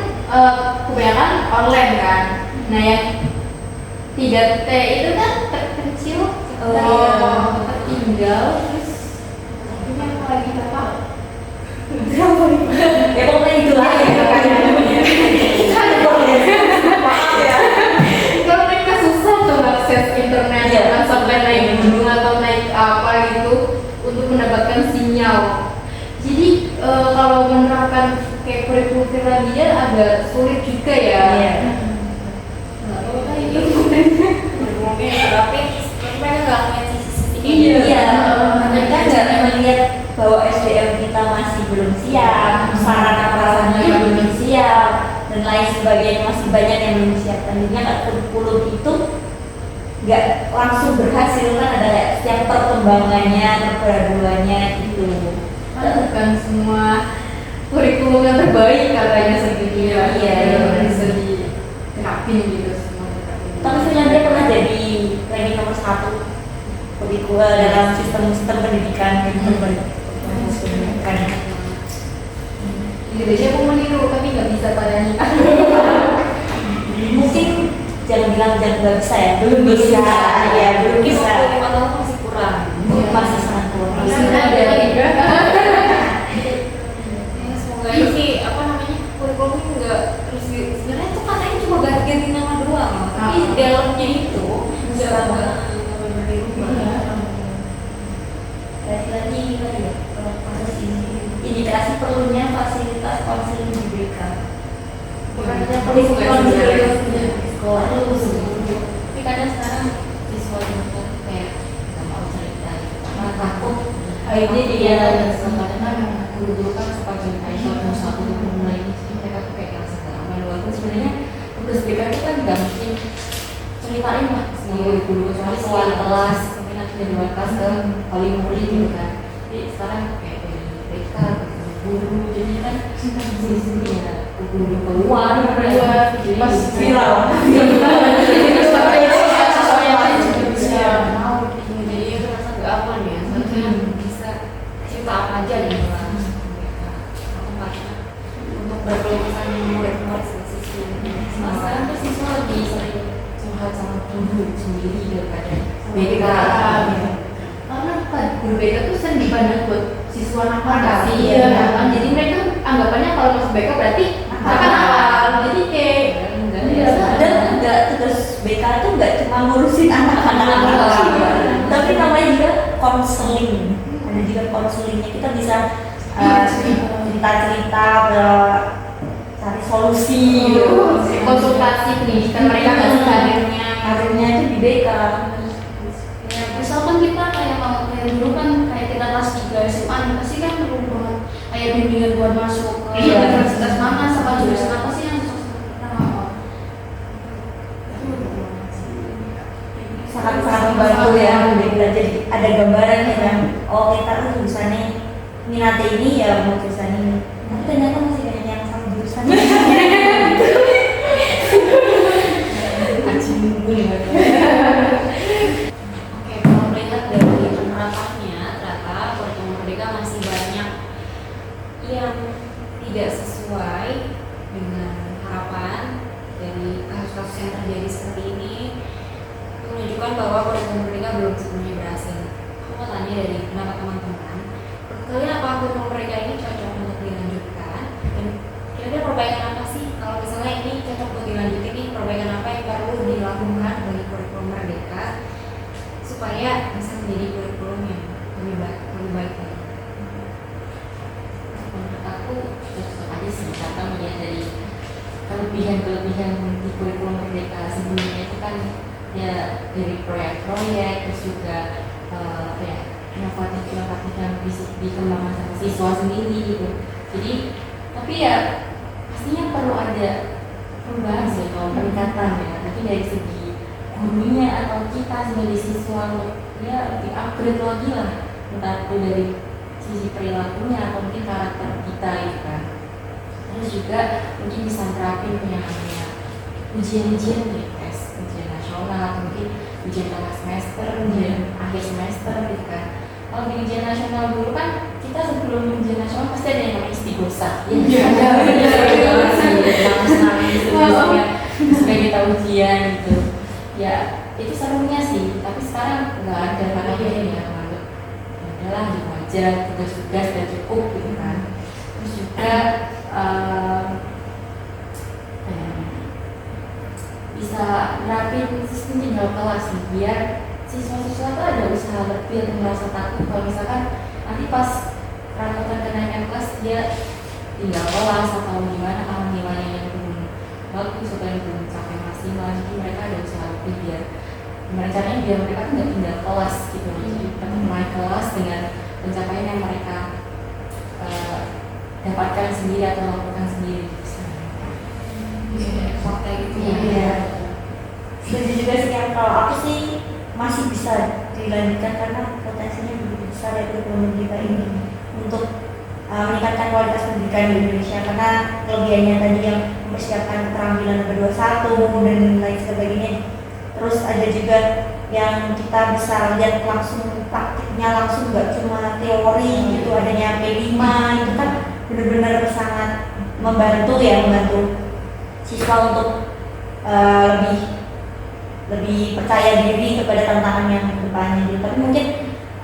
kebanyakan online kan, nah yang 3T itu kan terpencil, tertinggal, terus ini apa lagi apa? Ya pokoknya itu lah ya kan. Maaf ya. Kalau mereka susah tuh akses internet, Iya. kan sampai naik gunung atau naik apa gitu untuk mendapatkan sinyal. Jadi kalau menerapkan kayak kurikulum Finlandia agak sulit juga ya. Iya. Nggak tahu lah itu kurikulumnya tapi mereka nggak ngeliat sisi-sisi kayak gitu. Iya, mereka nggak melihat bahwa SDM kita masih belum siap, sarana prasarana juga belum siap, dan lain sebagainya masih banyak yang belum siap. Tentunya kan kurikulum itu nggak langsung berhasil kan ada kayak setiap perkembangannya, perpaduannya gitu. Kan bukan semua kurikulum yang terbaik katanya segitu ya. Iya. Yang bisa diterapin gitu semua. Tapi Finlandia pernah jadi ranking nomor 1 kurikulum dalam sistem pendidikan pendidikan. Indonesia mau meniru tapi nggak bisa padanya. Mungkin jangan bilang nggak bisa ya, belum bisa ya, belum Mungkin bisa, 25 tahun masih kurang. masih sangat kurang. Karena ada lagi Ya, semoga aja sih apa namanya kurikulumnya nggak terus sebenarnya tuh katanya cuma ganti nama doang, tapi dalamnya itu nggak benar dirubah. Lagi kita ya, proses indikasi perlunya fasilitas konseling di BK. Bukannya perlu konseling sekolah. Tapi kadang sekarang siswa itu kayak nggak mau cerita gitu, karena takut akhirnya dia kadang kan guru-guru kan suka cerita itu satu mulai ini sih mereka tuh kayak ngerasa nggak aman, walaupun sebenarnya tugas BK itu kan nggak mesti ceritain lah semua guru kecuali soal kelas mungkin nanti dari luar kelas ke wali murid gitu kan. Jadi sekarang kayak dari BK gitu, guru jadi kan sini ya guru keluar Jadi Pas viral. mau jadi itu rasa nggak aman ya, seharusnya bisa cerita apa aja di dalam mereka aku karena untuk berkeluasan murid-murid siswa. Sekarang tuh siswa lebih sering curhat sama guru sendiri daripada BK gitu. karena kan guru BK tuh sering dipandang buat siswa nakal Nakal, sih iya. ya kan, jadi mereka anggapannya kalau masuk BK berarti akan nakal, jadi kayak Dan enggak tugas BK itu enggak cuma ngurusin anak-anak, tapi namanya juga konseling. Ada juga konselingnya, kita bisa cerita-cerita, cari solusi gitu. konsultasi pendidikan mereka kan karirnya. Karirnya itu di BK. Ya, misalkan kita kayak kalau kayak dulu kan kayak kita kelas 3 SMA nih, pasti kan perlu banget kayak bimbingan buat masuk ke Iya. universitas mana sama jurusan apa sih yang cocok sama kita mau. Sangat-sangat membantu ya, jadi ada gambaran ya kan. Oh kita tuh jurusannya minatnya ini ya mau jurusan ini. Tapi ternyata masih banyak yang sama jurusan. Oke, kalau melihat dari penerapannya, ternyata kurikulum merdeka masih banyak yang tidak sesuai dengan harapan dari kasus-kasus yang terjadi seperti ini. Itu menunjukkan bahwa kurikulum merdeka belum sepenuhnya berhasil. Aku mau tanya dari pendapat teman-teman, menurut kalian apa kurikulum merdeka ini cocok untuk dilanjutkan? Dan kira-kira perbaikan apa sih? Kalau misalnya ini cocok untuk dilanjutin, nih perbaikan apa yang perlu dilakukan bagi kurikulum merdeka supaya bisa menjadi kurikulum yang lebih baik lagi? Menurut aku tetap aja sih, karena melihat dari kelebihan di kurikulum merdeka sebelumnya itu kan ya dari proyek-proyek, terus juga apa ya, inovatif yang bisa dikembangkan sama siswa sendiri gitu. Jadi tapi ya pastinya perlu ada perubahan sih kalau peningkatan ya, tapi dari segi gurunya atau kita sebagai siswa ya lebih upgrade lagi lah, entah itu dari sisi perilakunya atau mungkin karakter kita gitu kan. Terus juga mungkin bisa terapin punya namanya ujian-ujian nih, tes ujian nasional atau mungkin ujian tengah semester, ujian akhir semester gitu kan. Kalau di ujian nasional dulu kan kita sebelum ujian nasional pasti ada yang namanya istighosah. Iya, supaya kita ujian gitu. Ya itu serunya sih, tapi sekarang nggak ada karena ini ya menganggap ya udahlah gitu aja, tugas-tugas dan cukup gitu kan. Terus juga bisa nerapin sistem tinggal kelas nih, biar siswa-siswa tuh ada usaha lebih atau merasa takut kalau misalkan nanti pas rangkaian kenaikan kelas dia tinggal kelas atau gimana kalau nilainya yang belum bagus atau yang belum sampai maksimal, jadi mereka ada usaha lebih biar caranya biar mereka tuh nggak tinggal kelas gitu, jadi tetap naik kelas dengan pencapaian yang mereka dapatkan sendiri atau lakukan sendiri. Kayak gitu ya. Iya. Setuju juga sih yang kalau aku sih masih bisa dilanjutkan karena potensinya begitu besar ya kurikulum kita ini untuk meningkatkan kualitas pendidikan di Indonesia, karena kelebihannya tadi yang mempersiapkan keterampilan kedua satu dan lain sebagainya. Terus ada juga yang kita bisa lihat langsung praktiknya langsung, nggak cuma teori gitu, adanya P5 itu kan benar-benar sangat membantu siswa untuk lebih percaya diri kepada tantangan yang depannya gitu. Tapi mungkin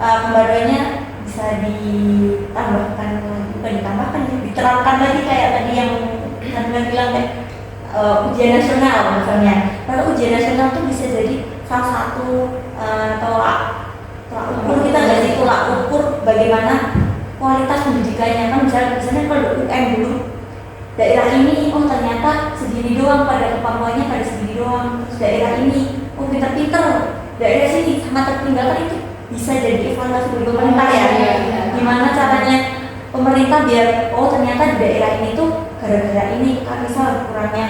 pembaruannya bisa ditambahkan, bukan ditambahkan, diterapkan lagi kayak tadi yang kalian bilang kayak ujian nasional misalnya. Kalau ujian nasional tuh bisa jadi salah satu tolak ukur kita, nggak sih, tolak ukur bagaimana kualitas pendidikannya. Kan misalnya kalau UN dulu daerah ini ternyata segini doang, pada kemampuannya pada segini doang. Terus daerah ini pinter-pinter, daerah sini sangat tertinggalkan, itu bisa jadi evaluasi bagi pemerintah ya. Gimana caranya pemerintah biar ternyata di daerah ini tuh gara-gara ini kan, misal kurangnya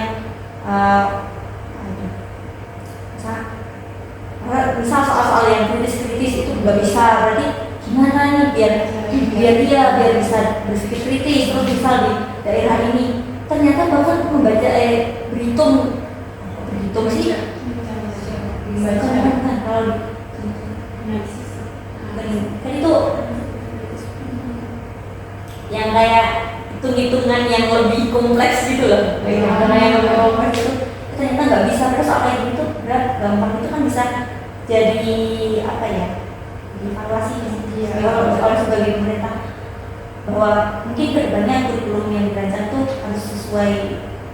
misal soal-soal yang kritis itu nggak bisa, berarti gimana nih biar dia bisa berpikir kritis. Terus misal di daerah ini ternyata bahkan membaca berhitung sih bukan kalau kan itu yang kayak hitung-hitungan yang lebih kompleks gitu loh, karena yang lebih kompleks itu ternyata nggak bisa. Terus apa yang itu berat gampang itu kan bisa jadi apa ya, evaluasi kalau sebagai pemerintah bahwa mungkin kedepannya kurikulum yang dirancang tuh harus sesuai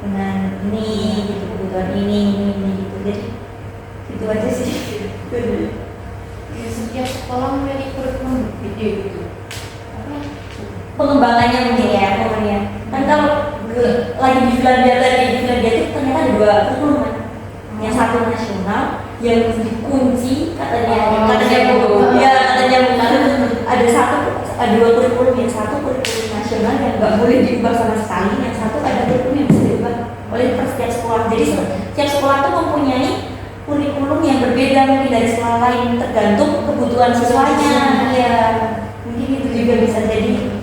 dengan ini gitu, kebutuhan ini gitu. Jadi itu aja sih. Setiap sekolah memiliki kurikulum berbeda gitu. Pengembangannya mungkin ya, kan kalau lagi di Finlandia itu ternyata ada 2 kurikulum kan. Yang satu nasional yang dikunci katanya ada 2 kurikulum, yang satu kurikulum nasional yang nggak boleh diubah sama sekali, yang satu ada kurikulum yang bisa diubah oleh setiap sekolah. Jadi setiap sekolah itu mempunyai kurikulum yang berbeda mungkin dari sekolah lain, tergantung kebutuhan siswanya. Ya mungkin itu juga bisa jadi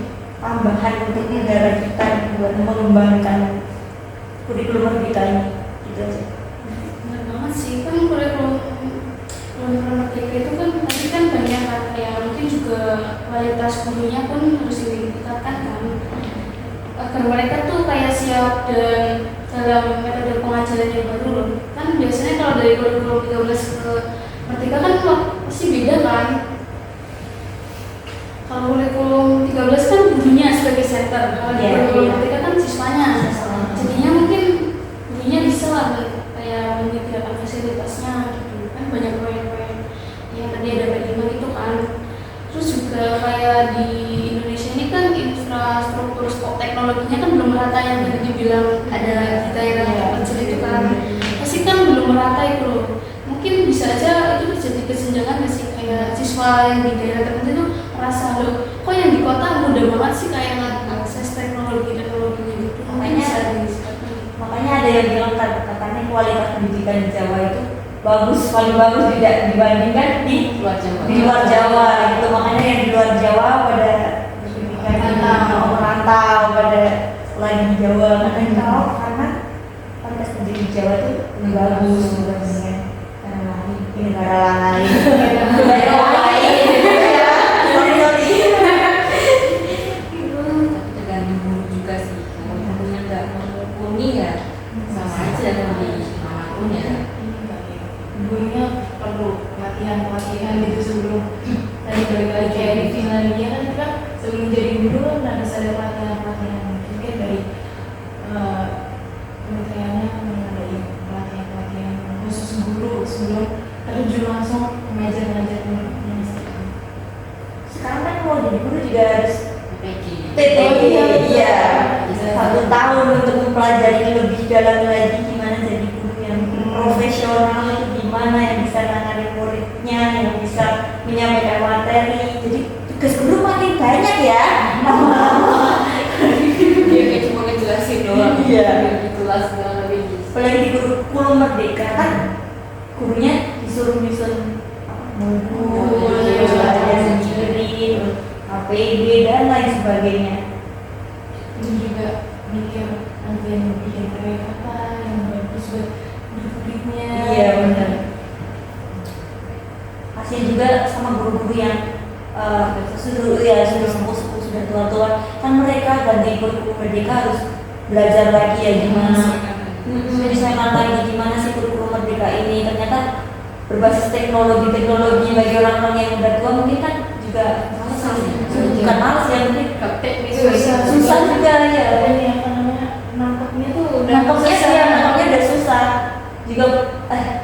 tambahan untuk negara kita buat mengembangkan kurikulum merdeka ini gitu aja. Benar banget sih, kan kurikulum merdeka itu kan tadi kan banyak kan ya, mungkin juga kualitas gurunya pun harus ditingkatkan kan, agar mereka tuh kayak siap dan dalam metode pengajaran yang baru loh. Kan biasanya kalau dari kurikulum 13 ke merdeka kan pasti beda kan. Kalau kurikulum 13 kan gurunya sebagai center, kalau di kurikulum merdeka kan siswanya. Jadinya mungkin gurunya bisa lah kayak menyediakan fasilitasnya gitu kan, banyak proyek-proyek yang tadi ada P5 itu kan. Terus juga kayak di Indonesia ini kan infrastruktur teknologinya kan belum merata, yang tadi dibilang ada di daerah kecil itu kan pasti kan belum merata itu loh. Mungkin bisa aja itu terjadi kesenjangan nggak sih, kayak siswa yang di daerah tertentu itu merasa loh kok yang di kota mudah banget sih kayak akses teknologinya gitu. Mungkin bisa Makanya ada yang bilang katanya kualitas pendidikan di Jawa itu bagus, paling bagus tidak dibandingkan di luar Jawa gitu. Makanya yang di luar Jawa pada merantau pada lagi di Jawa karena kualitas pendidikan di Jawa itu lebih bagus dibandingkan di negara lain. Negara lain. Tergantung guru juga sih. Kalau gurunya nggak mumpuni ya sama aja di manapun ya. Gurunya perlu pelatihan gitu sebelum tadi balik lagi kayak di Finlandia kan kita sebelum jadi guru kan harus ada pelatihan mungkin dari kementeriannya mengadakan pelatihan khusus guru sebelum terjun langsung mengajar murid. Sekarang kan kalau jadi guru juga harus PG. TTG, iya. 1 tahun untuk mempelajari lebih dalam lagi gimana jadi guru yang profesional itu gimana, yang bisa menangani muridnya, yang bisa menyampaikan materi. Jadi tugas guru makin banyak ya. Dia kayak cuma ngejelasin doang. Iya. Itulah segala lebih. Apalagi di kurikulum merdeka kan gurunya disuruh nyusun modul, belajar sendiri, APD dan lain sebagainya. Ini juga mikir nanti yang bikin proyek apa yang bagus buat murid-muridnya. Iya benar. Kasian juga sama guru-guru yang sudah sepuh sudah tua kan mereka ganti kurikulum merdeka harus belajar lagi ya gimana menyesuaikan lagi gimana sih kurikulum merdeka ini. Ternyata berbasis teknologi bagi orang-orang yang udah tua mungkin kan juga bukan malas ya, mungkin susah juga ya. Ini apa namanya nangkepnya tuh udah Nangkepnya udah susah juga.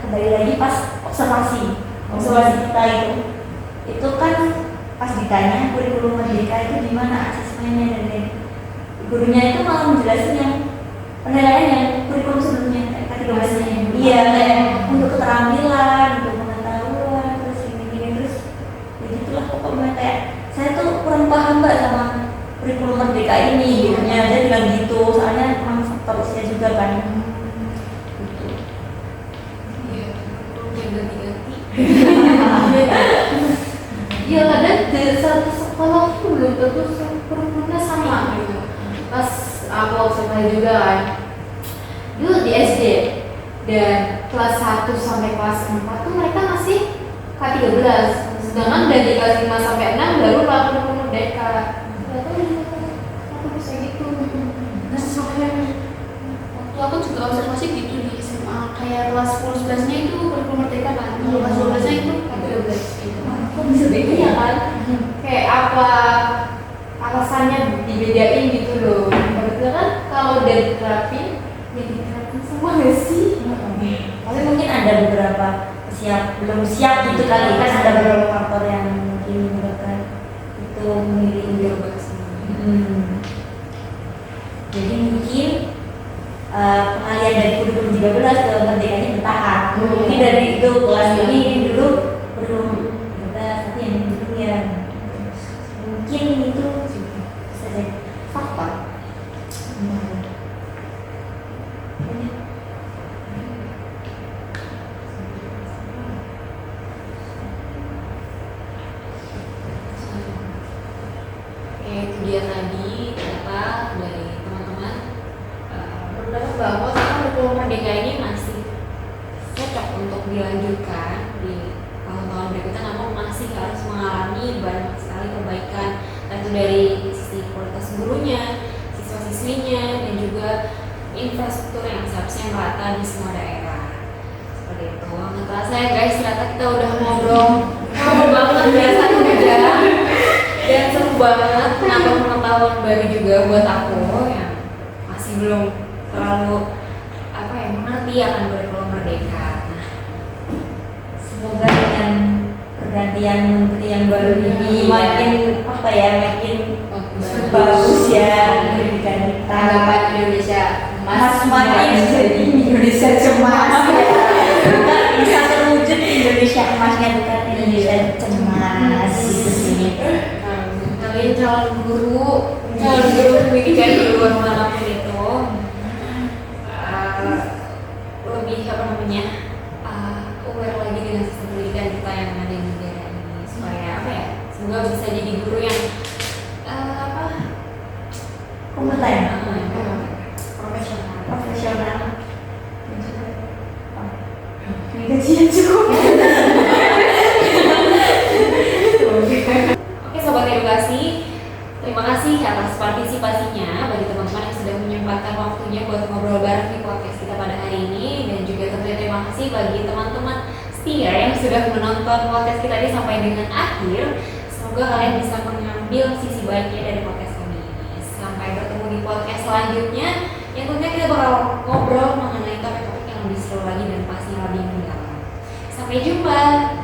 Kembali lagi pas observasi kita itu kan pas ditanya kurikulum merdeka itu gimana asesmennya dan lain, gurunya itu malah menjelasin yang penilaian yang kurikulum sebelumnya kategorinya. Iya, kayak untuk keterampilan, untuk pengetahuan, terus ini terus begitulah pokoknya. Kayak saya tuh kurang paham mbak sama kurikulum merdeka ini, gurunya aja bilang gitu, soalnya memang faktor usia juga kan. Gitu. Iya, yang ganti-ganti. Iya kadang dari satu sekolah tuh belum tentu kurikulumnya sama gitu. Pas aku observasi juga kan, dulu di SD dan kelas 1 sampai kelas 4 tuh mereka masih K13, sedangkan dari kelas 5 sampai 6 baru kurikulum merdeka. Aku bisa gitu. Nah, waktu aku juga observasi gitu di SMA kayak kelas 10-11 nya itu kurikulum merdeka kan, kalau kelas 12 nya itu K13 gitu. Kok bisa beda ya kan? Kayak apa alasannya dibedain gitu loh. Padahal kan kalau udah diterapin, ya diterapin semua nggak sih? Tapi mungkin ada beberapa belum siap gitu kali kan, ada beberapa faktor yang mungkin menyebabkan itu memilih untuk jadi mungkin pengalian dari kurikulum 13 ke merdeka ini bertahap. Mungkin dari itu kelas ini dulu belum tapi yang dulu ya mungkin itu bisa jadi faktor. Oke, itu dia tadi ternyata dari teman-teman berpendapat bahwa kurikulum merdeka ini masih cocok untuk dilanjutkan di tahun-tahun berikutnya, namun masih harus mengalami banyak sekali perbaikan, tentu dari sisi kualitas gurunya, siswa-siswinya, dan juga infrastruktur yang seharusnya merata di semua daerah. Seperti itu. Nggak terasa ya guys, ternyata kita udah ngobrol banget biasanya udah dan seru banget, menambah pengetahuan baru juga buat aku yang masih belum terlalu mengerti akan kurikulum merdeka. Nah, Semoga dengan pergantian menteri yang baru ini makin makin bagus ya pendidikan kita. harapan Indonesia Makin jadi Indonesia cemas ya. Kita bisa terwujud Indonesia emasnya, bukan Indonesia cemas gitu sih. sebagai calon guru pendidikan di luar manapun itu lebih apa namanya aware lagi dengan sistem pendidikan kita yang ada di negara ini supaya apa ya, semoga bisa jadi guru yang kompeten, profesional. profesional. Ini gajian cukup. Oke Sobat Edukasi, terima kasih atas partisipasinya bagi teman-teman yang sudah menyempatkan waktunya buat ngobrol bareng di podcast kita pada hari ini, dan juga tentunya terima kasih bagi teman-teman setia yang sudah menonton podcast kita ini sampai dengan akhir. Semoga kalian bisa mengambil sisi baiknya dari podcast kami ini. Sampai bertemu di podcast selanjutnya yang tentunya kita bakal ngobrol mengenai topik-topik yang lebih seru lagi dan pasti lebih mendalam. Sampai jumpa.